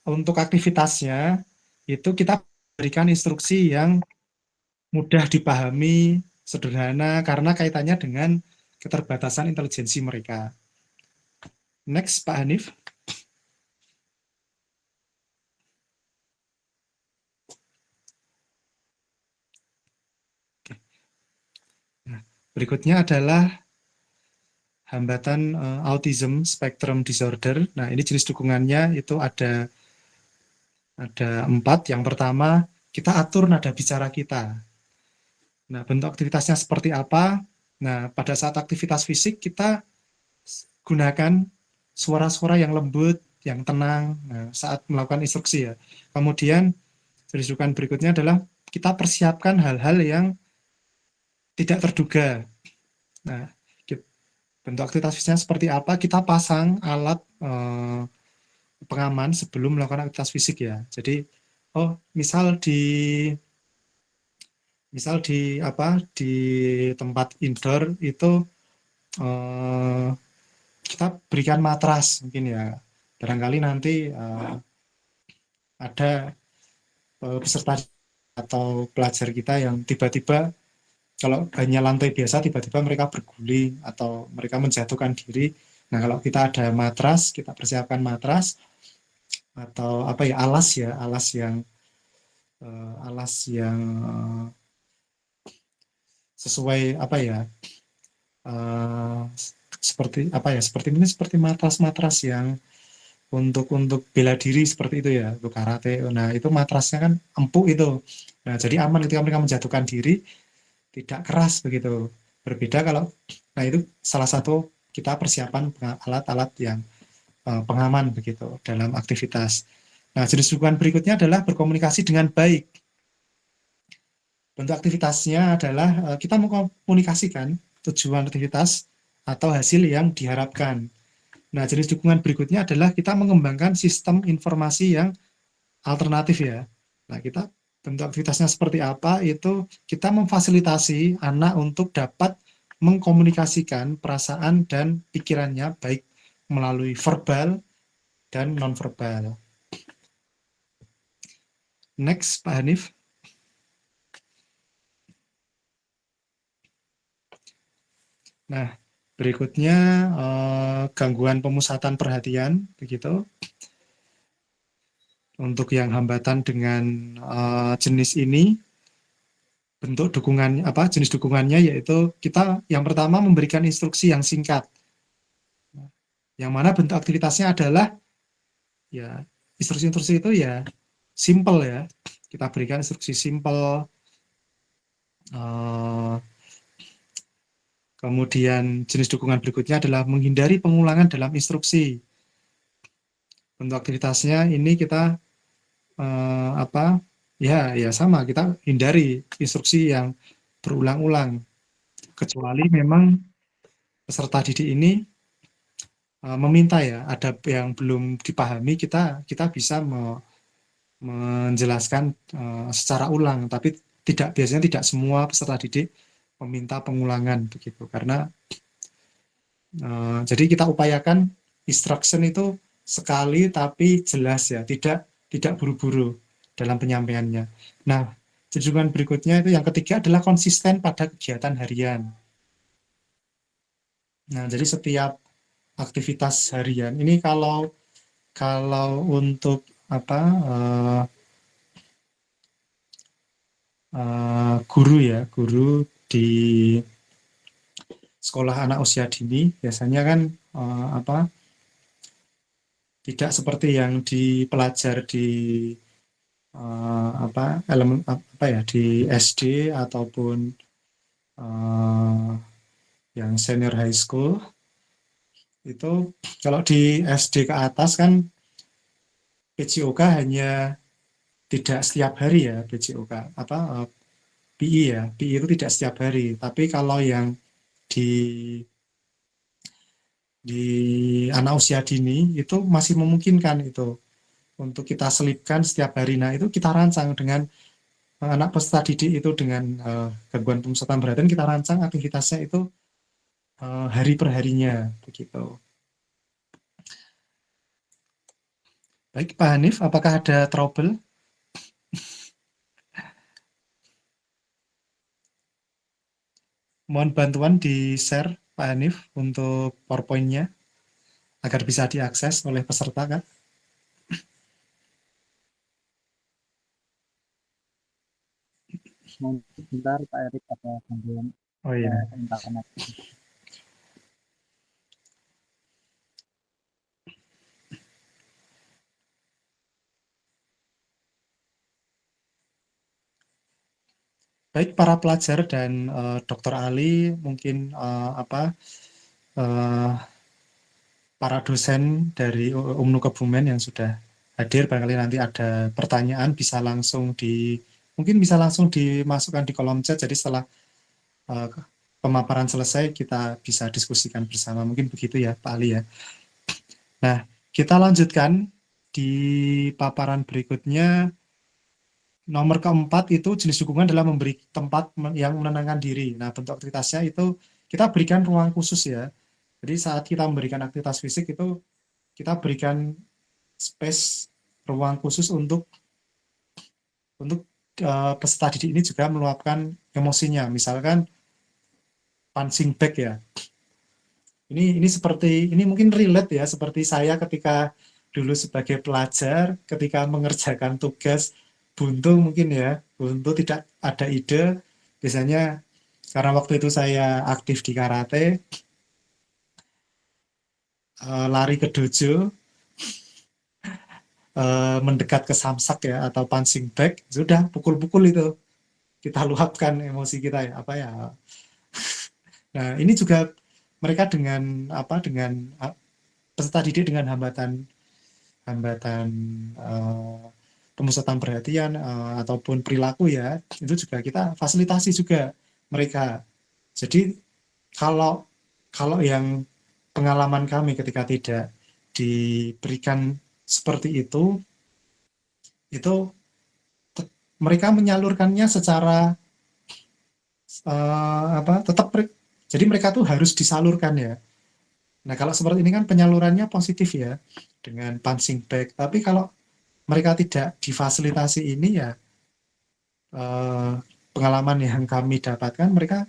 untuk aktivitasnya itu kita berikan instruksi yang mudah dipahami, sederhana, karena kaitannya dengan keterbatasan intelijensi mereka. Next, Pak Hanif. Nah, berikutnya adalah hambatan autism spectrum disorder. Nah, ini jenis dukungannya itu ada 4. Yang pertama, kita atur nada bicara kita. Nah, bentuk aktivitasnya seperti apa? Nah, pada saat aktivitas fisik kita gunakan suara-suara yang lembut, yang tenang saat melakukan instruksi ya. Kemudian jenis dukungan berikutnya adalah kita persiapkan hal-hal yang tidak terduga. Nah, bentuk aktivitas fisiknya seperti apa? Kita pasang alat pengaman sebelum melakukan aktivitas fisik ya. Jadi, misal di tempat indoor itu kita berikan matras mungkin ya. Barangkali nanti ada peserta atau pelajar kita yang tiba-tiba kalau hanya lantai biasa tiba-tiba mereka berguling atau mereka menjatuhkan diri. Nah, kalau kita ada matras, kita persiapkan matras atau apa ya, alas yang sesuai apa ya, seperti apa ya, seperti matras-matras yang untuk bela diri seperti itu ya, untuk karate. Nah, itu matrasnya kan empuk itu. Nah, jadi aman ketika mereka menjatuhkan diri, tidak keras begitu. Berbeda kalau, nah itu salah satu kita persiapan alat-alat yang pengaman begitu dalam aktivitas. Nah, jenis dukungan berikutnya adalah berkomunikasi dengan baik. Bentuk aktivitasnya adalah kita mengkomunikasikan tujuan aktivitas atau hasil yang diharapkan. Nah, jenis dukungan berikutnya adalah kita mengembangkan sistem informasi yang alternatif ya. Nah, kita bentuk aktivitasnya seperti apa, itu kita memfasilitasi anak untuk dapat mengkomunikasikan perasaan dan pikirannya baik melalui verbal dan nonverbal. Next, Pak Hanif. Nah, berikutnya gangguan pemusatan perhatian, begitu. Untuk yang hambatan dengan jenis ini, bentuk dukungan apa jenis dukungannya yaitu kita yang pertama memberikan instruksi yang singkat. Yang mana bentuk aktivitasnya adalah ya instruksi-instruksi itu ya simple ya. Kita berikan instruksi simple. Kemudian jenis dukungan berikutnya adalah menghindari pengulangan dalam instruksi. Bentuk aktivitasnya ini kita apa ya sama, kita hindari instruksi yang berulang-ulang, kecuali memang peserta didik ini meminta ya, ada yang belum dipahami, kita bisa menjelaskan secara ulang, tapi biasanya tidak semua peserta didik meminta pengulangan begitu, karena jadi kita upayakan instruction itu sekali tapi jelas ya, tidak buru-buru dalam penyampaiannya. Nah, junjungan berikutnya itu yang ketiga adalah konsisten pada kegiatan harian. Nah, jadi setiap aktivitas harian ini kalau untuk apa guru di sekolah anak usia dini biasanya kan apa tidak seperti yang dipelajari di apa elemen apa ya di SD ataupun yang senior high school. Itu kalau di SD ke atas kan PJOK hanya tidak setiap hari ya, PJOK apa PI ya, PI itu tidak setiap hari. Tapi kalau yang di anak usia dini itu masih memungkinkan itu untuk kita selipkan setiap hari. Nah, itu kita rancang dengan anak peserta didik itu dengan gangguan pemusatan perhatian, kita rancang aktivitasnya itu hari per harinya begitu. Baik, Pak Hanif, apakah ada trouble? Mohon bantuan di-share Pak Hanif untuk PowerPoint-nya agar bisa diakses oleh peserta, Kak. Sebentar Pak Erik, ada gangguan Oh iya. internet. Baik para pelajar dan Dr. Ali, mungkin para dosen dari UMNU Kebumen yang sudah hadir, barangkali nanti ada pertanyaan mungkin bisa langsung dimasukkan di kolom chat, jadi setelah pemaparan selesai kita bisa diskusikan bersama, mungkin begitu ya Pak Ali ya. Nah, kita lanjutkan di paparan berikutnya. Nomor keempat itu jenis dukungan adalah memberi tempat yang menenangkan diri. Nah, bentuk aktivitasnya itu kita berikan ruang khusus ya. Jadi saat kita memberikan aktivitas fisik itu kita berikan space, ruang khusus untuk untuk peserta didik ini juga meluapkan emosinya. Misalkan punching bag ya. Ini mungkin relate ya, seperti saya ketika dulu sebagai pelajar, ketika mengerjakan tugas buntu mungkin ya, buntu tidak ada ide, biasanya karena waktu itu saya aktif di karate, lari ke dojo, mendekat ke samsak ya atau punching bag, sudah pukul-pukul itu kita luapkan emosi kita ya, apa ya. Nah, ini juga mereka dengan peserta didik dengan hambatan pemusatan perhatian ataupun perilaku ya, itu juga kita fasilitasi juga mereka. Jadi kalau yang pengalaman kami ketika tidak diberikan seperti itu mereka menyalurkannya secara tetap, jadi mereka tuh harus disalurkan ya. Nah, kalau seperti ini kan penyalurannya positif ya, dengan punching bag. Tapi kalau mereka tidak difasilitasi ini ya, pengalaman yang kami dapatkan, mereka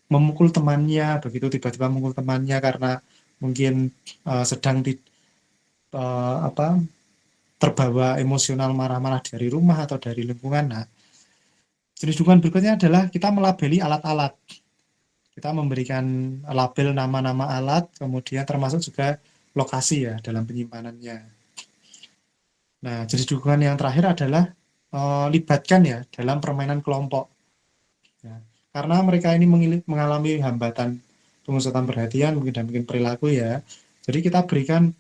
memukul temannya, begitu tiba-tiba memukul temannya karena mungkin sedang terbawa emosional marah-marah dari rumah atau dari lingkungan. Nah, jenis dukungan berikutnya adalah kita melabeli alat-alat. Kita memberikan label nama-nama alat, kemudian termasuk juga lokasi ya dalam penyimpanannya. Nah, jenis dukungan yang terakhir adalah libatkan ya dalam permainan kelompok. Ya, karena mereka ini mengalami hambatan pemusatan perhatian dan mungkin perilaku ya. Jadi kita berikan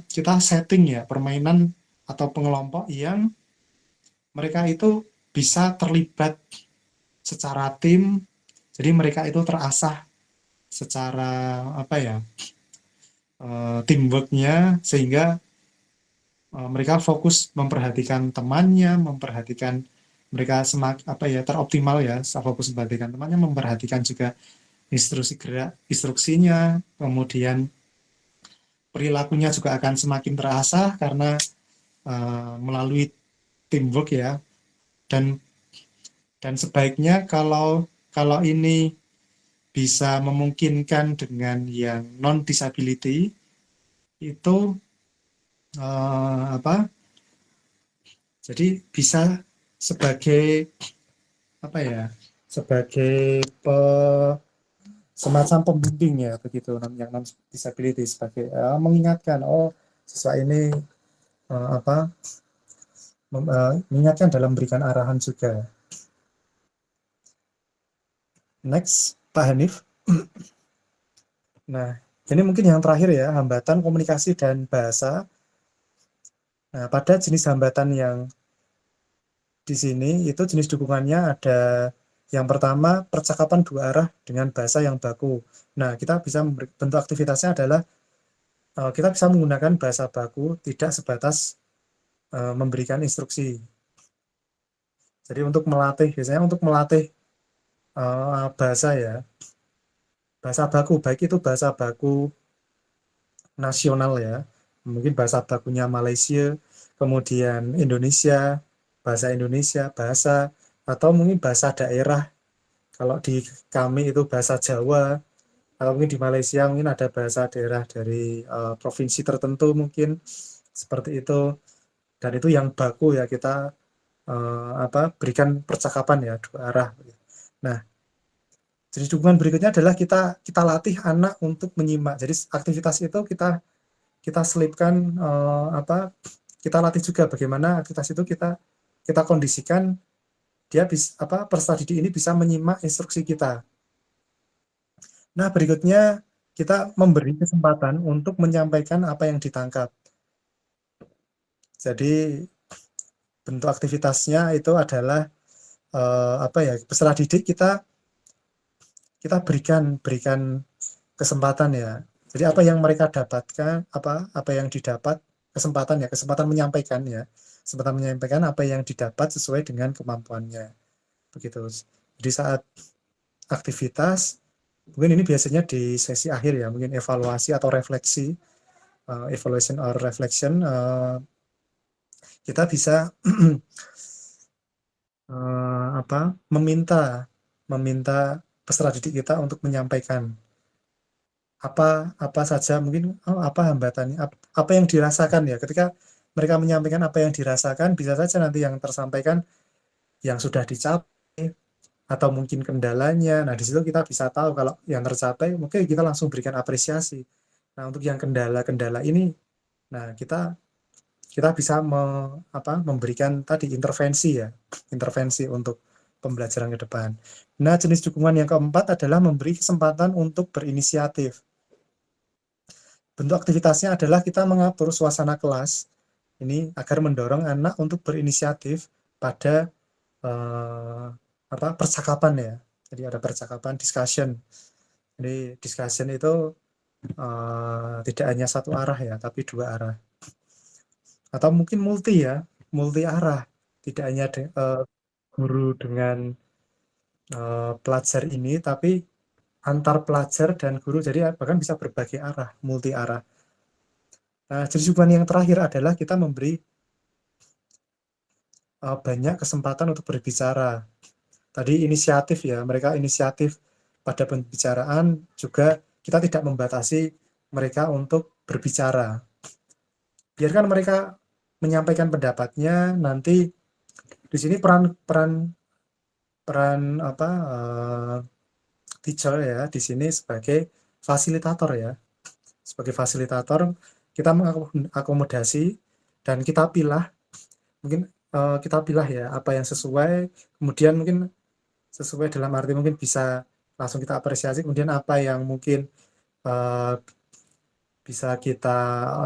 kita setting ya permainan atau pengelompok yang mereka itu bisa terlibat secara tim. Jadi mereka itu terasah secara teamworknya, sehingga mereka fokus memperhatikan temannya, memperhatikan mereka teroptimal ya, fokus memperhatikan temannya, memperhatikan juga instruksi gerak, instruksinya, kemudian perilakunya juga akan semakin terasah karena melalui teamwork ya. Dan sebaiknya kalau ini bisa memungkinkan dengan yang non disability itu jadi bisa sebagai semacam pembimbing ya, begitu yang non disability, sebagai mengingatkan siswa ini mengingatkan dalam memberikan arahan juga. Next, Pak Hanif. Nah, ini mungkin yang terakhir ya, hambatan komunikasi dan bahasa. Nah, pada jenis hambatan yang di sini, itu jenis dukungannya ada yang pertama, percakapan dua arah dengan bahasa yang baku. Nah, kita bisa bentuk aktivitasnya adalah kita bisa menggunakan bahasa baku, tidak sebatas memberikan instruksi. Jadi biasanya untuk melatih bahasa ya, bahasa baku, baik itu bahasa baku nasional ya, mungkin bahasa bakunya Malaysia, kemudian Indonesia, bahasa atau mungkin bahasa daerah. Kalau di kami itu bahasa Jawa, atau mungkin di Malaysia mungkin ada bahasa daerah dari provinsi tertentu mungkin seperti itu. Dan itu yang baku ya, kita berikan percakapan ya dua arah. Nah, jenis dukungan berikutnya adalah kita latih anak untuk menyimak. Jadi aktivitas itu kita selipkan kita latih juga bagaimana aktivitas itu kita kondisikan dia peserta didik ini bisa menyimak instruksi kita. Nah, berikutnya kita memberi kesempatan untuk menyampaikan apa yang ditangkap. Jadi bentuk aktivitasnya itu adalah peserta didik kita berikan kesempatan ya. Jadi apa yang mereka dapatkan, apa yang didapat, kesempatan menyampaikan ya. Kesempatan menyampaikan apa yang didapat sesuai dengan kemampuannya. Begitu. Jadi saat aktivitas, mungkin ini biasanya di sesi akhir ya, mungkin evaluasi atau refleksi, evaluation or reflection, kita bisa meminta peserta didik kita untuk menyampaikan apa saja mungkin apa hambatannya, apa yang dirasakan ya. Ketika mereka menyampaikan apa yang dirasakan, bisa saja nanti yang tersampaikan yang sudah dicapai atau mungkin kendalanya. Nah, di situ kita bisa tahu kalau yang tercapai, mungkin kita langsung berikan apresiasi. Nah, untuk yang kendala-kendala ini, nah kita bisa memberikan tadi intervensi ya, intervensi untuk pembelajaran ke depan. Nah, jenis dukungan yang keempat adalah memberi kesempatan untuk berinisiatif. Bentuk aktivitasnya adalah kita mengatur suasana kelas ini agar mendorong anak untuk berinisiatif pada percakapan ya. Jadi ada percakapan, discussion. Jadi discussion itu tidak hanya satu arah ya, tapi dua arah. Atau mungkin multi arah. Tidak hanya guru dengan pelajar ini, tapi antar pelajar dan guru. Jadi bahkan bisa berbagai arah, multi arah. Nah, jenis dukungan yang terakhir adalah kita memberi banyak kesempatan untuk berbicara. Tadi inisiatif ya, mereka inisiatif pada pembicaraan, juga kita tidak membatasi mereka untuk berbicara. Biarkan mereka menyampaikan pendapatnya. Nanti di sini peran teacher ya di sini sebagai fasilitator ya. Sebagai fasilitator kita mengakomodasi dan kita pilih mungkin kita pilih ya apa yang sesuai, kemudian mungkin sesuai dalam arti mungkin bisa langsung kita apresiasi, kemudian apa yang mungkin bisa kita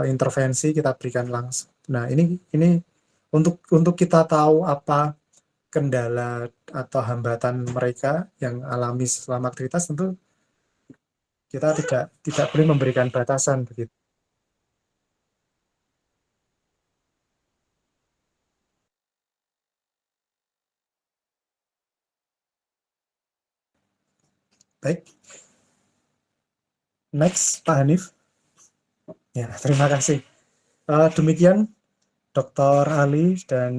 intervensi, kita berikan langsung. Nah, ini untuk kita tahu apa kendala atau hambatan mereka yang alami selama aktivitas, tentu kita tidak boleh memberikan batasan begitu. Baik. Next, Pak Hanif. Ya, terima kasih. Demikian Dr. Ali dan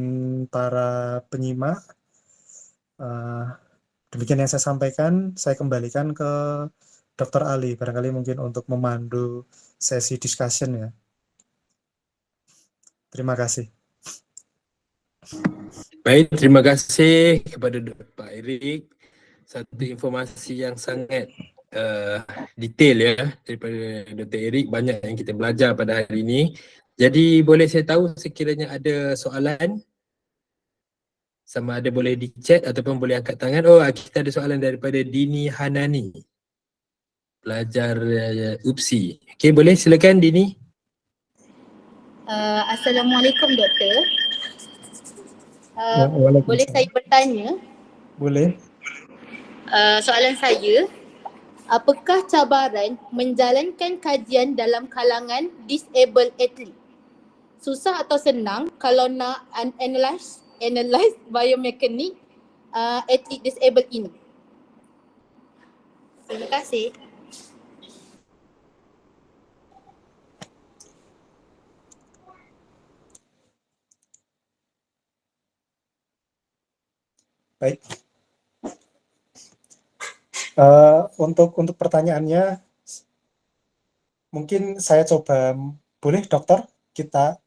para penyimak. Demikian yang saya sampaikan. Saya kembalikan ke Dr. Ali, barangkali mungkin untuk memandu sesi discussion ya. Terima kasih. Baik, terima kasih kepada Pak Erik. Satu informasi yang sangat detail ya daripada Dr. Erik. Banyak yang kita belajar pada hari ini. Jadi boleh saya tahu sekiranya ada soalan? Sama ada boleh di chat ataupun boleh angkat tangan. Oh, kita ada soalan daripada Dini Hanani. Pelajar UPSI. Okey, boleh silakan Dini. Assalamualaikum doktor. Ya, Boleh saya bertanya? Boleh. Soalan saya, apakah cabaran menjalankan kajian dalam kalangan disabled athlete? Susah atau senang kalau nak analyze biomekanik atlet disabled ini? Terima kasih. Baik. Untuk pertanyaannya, mungkin saya coba, boleh dokter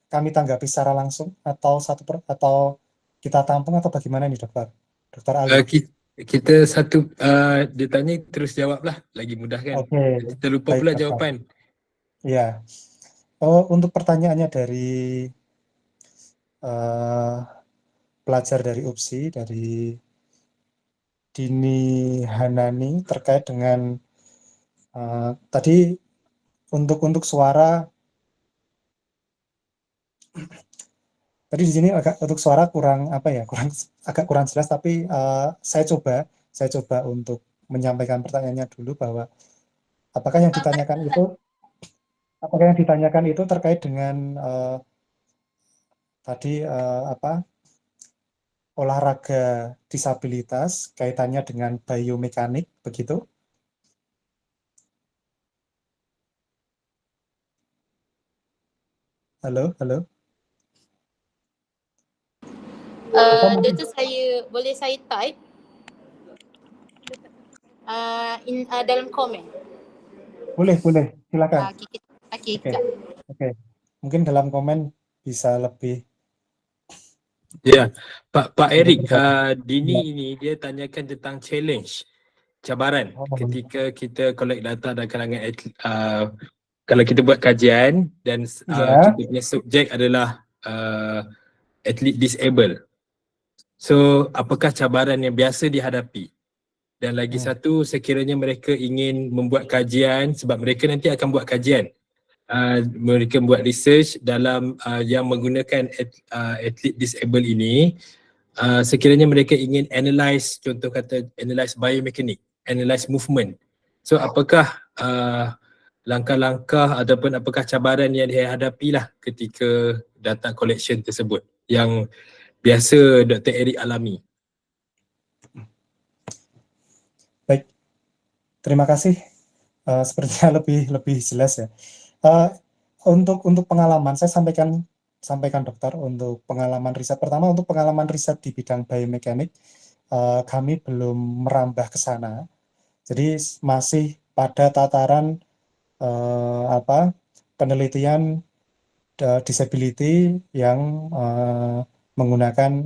kami tanggapi secara langsung atau atau kita tampung atau bagaimana nih dokter? Dokter Ali. Kita satu dia tanya terus jawablah, lagi mudah kan. Oke. Kita lupa Baik, pula dokter. jawapan. Ya. Untuk pertanyaannya dari pelajar dari UPSI, dari Dini Hanani, terkait dengan tadi untuk suara. Tadi di sini untuk suara agak kurang jelas, tapi saya coba untuk menyampaikan pertanyaannya dulu, bahwa apakah yang ditanyakan itu terkait dengan tadi olahraga disabilitas kaitannya dengan biomekanik begitu? Halo. Atau mungkin Doktor, boleh saya type dalam komen. boleh, silakan. Okey, Oke, kejap. oke. Mungkin dalam komen bisa lebih Ya, Pak Erick, Ya. Dini ini dia tanyakan tentang challenge, cabaran Oh, ketika kita collect data dari kalangan kalau kita buat kajian dan ya. kita punya subjek adalah atlet disable. So, apakah cabaran yang biasa dihadapi? Dan lagi satu, sekiranya mereka ingin membuat kajian, sebab mereka nanti akan buat kajian. Mereka buat research dalam yang menggunakan atlet disable ini. Sekiranya mereka ingin analyze, contoh kata analyze biomekanik, analyze movement. So apakah langkah-langkah ataupun apakah cabaran yang dihadapi lah ketika data collection tersebut yang biasa Dr. Erick alami? Baik, terima kasih. Sepertinya lebih jelas ya. Untuk pengalaman saya sampaikan dokter untuk pengalaman riset. Pertama, untuk pengalaman riset di bidang biomekanik, kami belum merambah ke sana. Jadi masih pada tataran penelitian disability yang menggunakan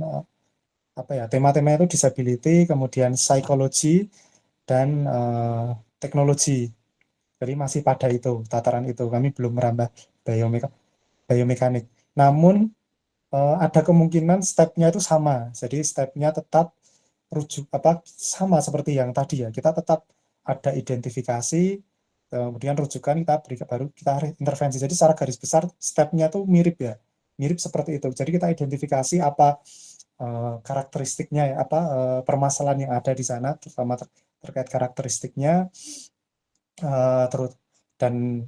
tema-tema itu disability, kemudian psikologi dan teknologi. Jadi masih pada itu, tataran itu. Kami belum merambah biomekanik. Namun ada kemungkinan stepnya itu sama. Jadi stepnya tetap sama seperti yang tadi ya. Kita tetap ada identifikasi, kemudian rujukan baru kita intervensi. Jadi secara garis besar stepnya tuh mirip ya. Mirip seperti itu. Jadi kita identifikasi apa karakteristiknya ya, permasalahan yang ada di sana, terutama terkait karakteristiknya, terus dan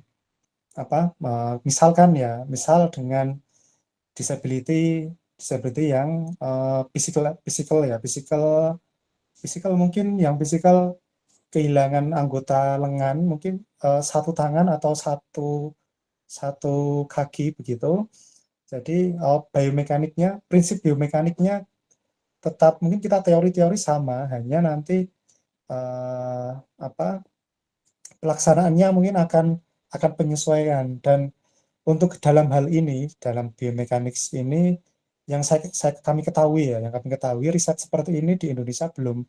misal dengan disability yang fisikal mungkin yang fisikal kehilangan anggota lengan, mungkin satu tangan atau satu kaki begitu. Jadi prinsip biomekaniknya tetap, mungkin kita teori-teori sama, hanya nanti pelaksanaannya mungkin akan penyesuaian. Dan untuk dalam hal ini, dalam biomekanik ini, yang kami ketahui riset seperti ini di Indonesia belum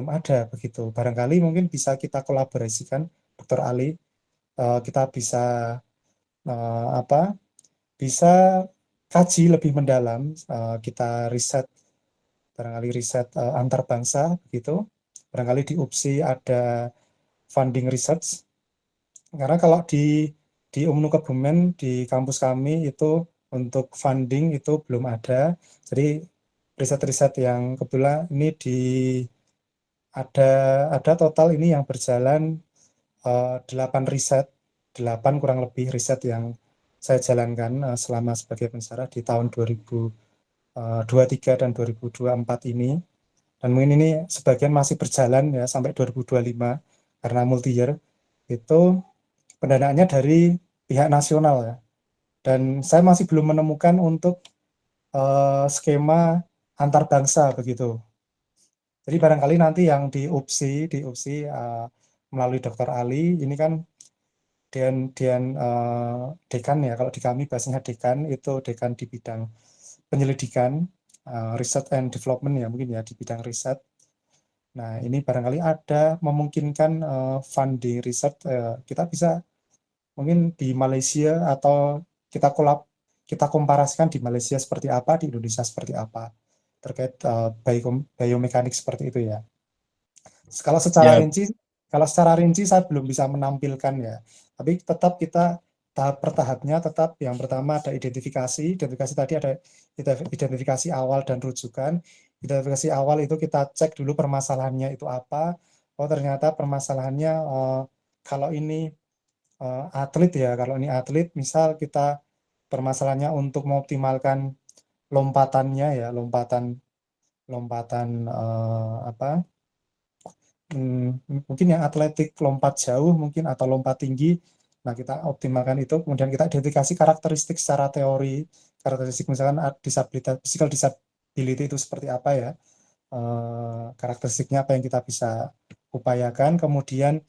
ada begitu. Barangkali mungkin bisa kita kolaborasikan, Dr. Ali, kita bisa bisa kaji lebih mendalam, kita barangkali riset antar bangsa begitu. Barangkali di UPSI ada funding research. Karena kalau di UMNU Kebumen, di kampus kami itu untuk funding itu belum ada. Jadi riset-riset yang kebetulan ini ada total ini yang berjalan 8 kurang lebih riset yang saya jalankan selama sebagai pensyarah di tahun 2023 dan 2024 ini. Dan mungkin ini sebagian masih berjalan ya sampai 2025 karena multi year. Itu pendanaannya dari pihak nasional ya. Dan saya masih belum menemukan untuk skema antar bangsa begitu. Jadi barangkali nanti yang di UPSI melalui Dr. Ali, ini kan dekan ya, kalau di kami bahasanya dekan, itu dekan di bidang penyelidikan, research and development ya mungkin ya, di bidang riset. Nah ini barangkali ada memungkinkan funding riset, kita bisa mungkin di Malaysia atau kita komparasikan di Malaysia seperti apa, di Indonesia seperti apa, terkait biomekanik seperti itu ya. Kalau secara rinci saya belum bisa menampilkan ya, tapi tetap kita tahap per tahapnya tetap yang pertama ada identifikasi tadi ada identifikasi awal dan rujukan. Identifikasi awal itu kita cek dulu permasalahannya itu apa. Oh ternyata permasalahannya kalau ini atlet ya, kalau ini atlet misal kita permasalahannya untuk mengoptimalkan lompatannya ya, lompatan mungkin yang atletik lompat jauh mungkin atau lompat tinggi. Nah kita optimalkan itu, kemudian kita identifikasi karakteristik secara teori, karakteristik misalkan disabilitas, sustainability itu seperti apa ya, karakteristiknya apa yang kita bisa upayakan, kemudian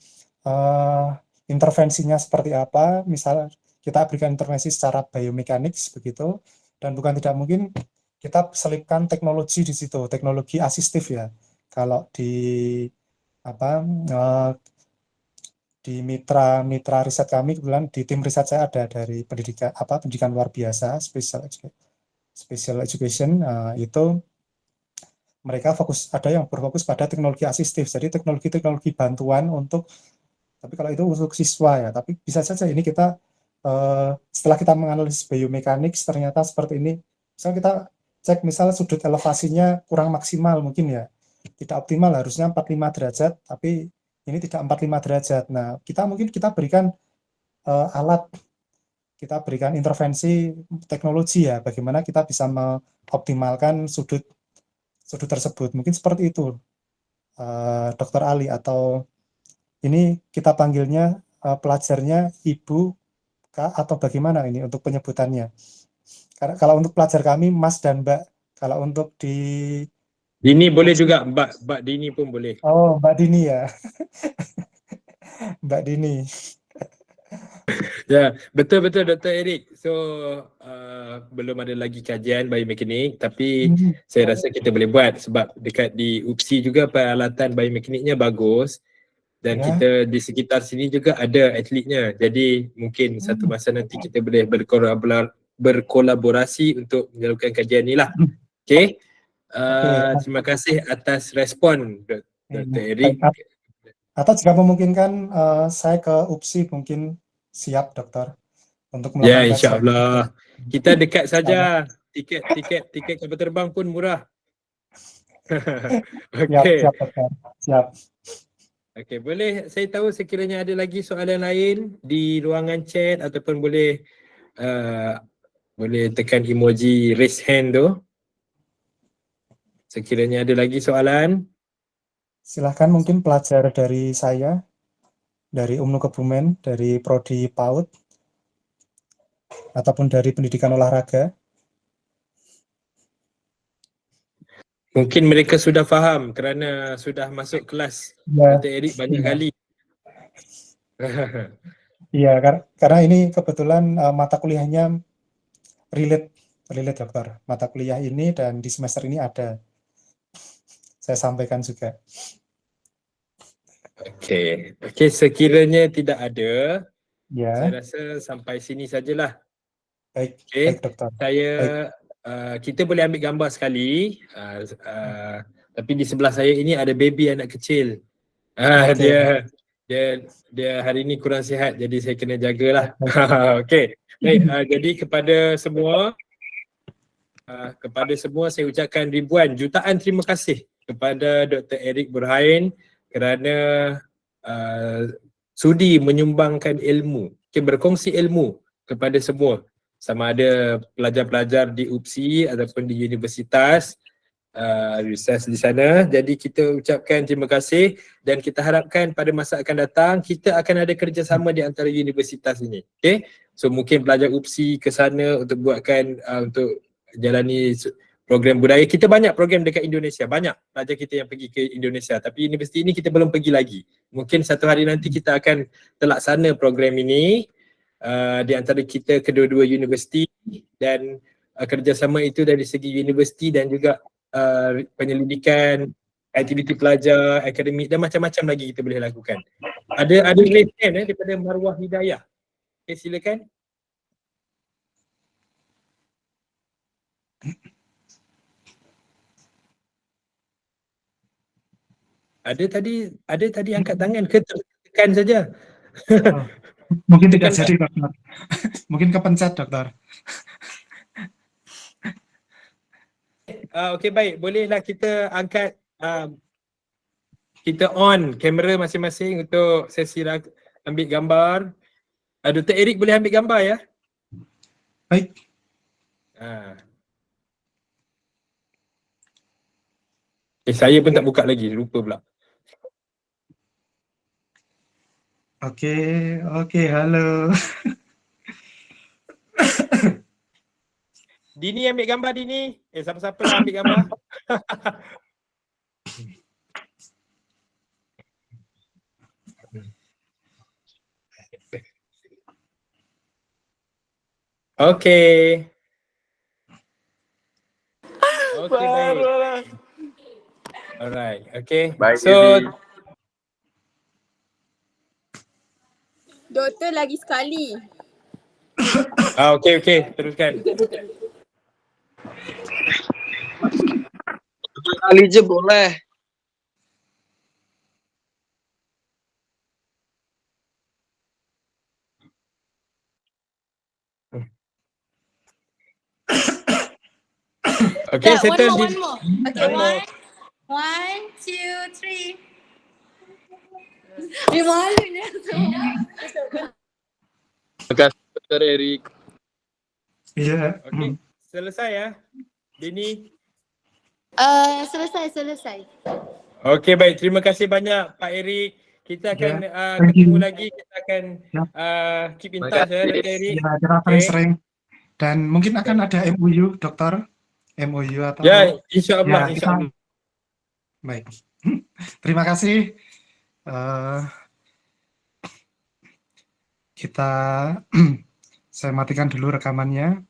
intervensinya seperti apa, misal kita berikan intervensi secara biomekanik begitu, dan bukan tidak mungkin kita selipkan teknologi di situ, teknologi asistif ya. Kalau di apa di mitra riset kami, kebetulan di tim riset saya ada dari pendidikan luar biasa, special education, itu mereka ada yang berfokus pada teknologi asistif, jadi teknologi bantuan tapi kalau itu untuk siswa ya, tapi bisa saja ini kita setelah kita menganalisis biomekanik ternyata seperti ini, misal kita cek misal sudut elevasinya kurang maksimal mungkin ya, tidak optimal, harusnya 45 derajat, tapi ini tidak 45 derajat. Nah, kita berikan alat, kita berikan intervensi teknologi ya, bagaimana kita bisa mengoptimalkan sudut tersebut. Mungkin seperti itu, Dr. Ali, atau ini kita panggilnya pelajarnya Ibu, Kak, atau bagaimana ini untuk penyebutannya? Karena kalau untuk pelajar kami Mas dan Mbak, kalau untuk di Dini boleh juga, Mbak Dini pun boleh. oh, Mbak Dini ya. Mbak Dini. Ya, betul-betul Dr. Erik. So, belum ada lagi kajian biomekanik, tapi saya rasa kita boleh buat sebab dekat di UPSI juga peralatan biomekaniknya bagus dan Ya. kita di sekitar sini juga ada atletnya. Jadi mungkin satu masa nanti kita boleh berkolaborasi untuk melakukan kajian ni lah. Okay. Terima kasih atas respon Dr. Erik. Atau jika memungkinkan saya ke UPSI mungkin siap dokter untuk Ya, melakukan insya-Allah. Kita dekat saja. Tiket kapal terbang pun murah. Okey. Siap dokter. Siap. Okey, boleh saya tahu sekiranya ada lagi soalan lain di ruangan chat ataupun boleh tekan emoji raise hand tu. Sekiranya ada lagi soalan. Silahkan, mungkin pelajar dari saya, dari UMNU Kebumen, dari Prodi PAUD, ataupun dari pendidikan olahraga. Mungkin mereka sudah faham kerana sudah masuk kelas Dr. Erik banyak kali. Iya, karena ini kebetulan mata kuliahnya relate dokter. Mata kuliah ini dan di semester ini ada. Saya sampaikan juga. Okey, sekiranya tidak ada, Ya. saya rasa sampai sini sajalah. Baik, Okey, baik dokter. Kita boleh ambil gambar sekali, tapi di sebelah saya ini ada baby anak kecil. Dia hari ini kurang sihat, jadi saya kena jagalah. Okey, baik. Jadi kepada semua saya ucapkan jutaan terima kasih kepada Dr. Erik Burhain kerana sudi menyumbangkan ilmu, berkongsi ilmu kepada semua, sama ada pelajar-pelajar di UPSI ataupun di universitas research di sana. Jadi kita ucapkan terima kasih dan kita harapkan pada masa akan datang kita akan ada kerjasama di antara universitas ini. Okay? So mungkin pelajar UPSI ke sana untuk buatkan untuk jalani program budaya. Kita banyak program dekat Indonesia, banyak pelajar kita yang pergi ke Indonesia, tapi universiti ini kita belum pergi lagi. Mungkin satu hari nanti kita akan terlaksana program ini di antara kita kedua-dua universiti, dan kerjasama itu dari segi universiti dan juga penyelidikan, aktiviti pelajar, akademik dan macam-macam lagi kita boleh lakukan. Ada raise daripada Marwah Hidayah. Okay, silakan. Ada tadi angkat tangan ke tekan saja? Mungkin tidak jadi dokter. Mungkin kepencet dokter. Okey, baik, bolehlah kita angkat kita on kamera masing-masing untuk sesi ambil gambar. Dr. Erik boleh ambil gambar ya? Baik. Saya pun tak buka lagi, lupa pula. Oke, halo. Dini ambil gambar Dini. Siapa-siapa nak ambil gambar? Okay. Okay, baik. Alright, okay. Baik, So, Dini. Doktor lagi sekali. okay, teruskan. Kali je boleh. Okay, Yeah, settle. one more. Okay, One more. 1, 2, 3. Malunya semua. Terima kasih Dr. Erik. Iya. Okay, selesai ya, Dini. Selesai. Okay, baik. Terima kasih banyak Pak Erik. Kita akan thank ketemu you. lagi. Kita akan keep in Terima touch ya, kasih. Dr. Erik. Ya, kita sering-sering. Dan mungkin akan ada MOU, dokter. MOU atau Ya, insyaAllah. Ya, InsyaAllah. baik. Terima kasih. Kita saya matikan dulu rekamannya.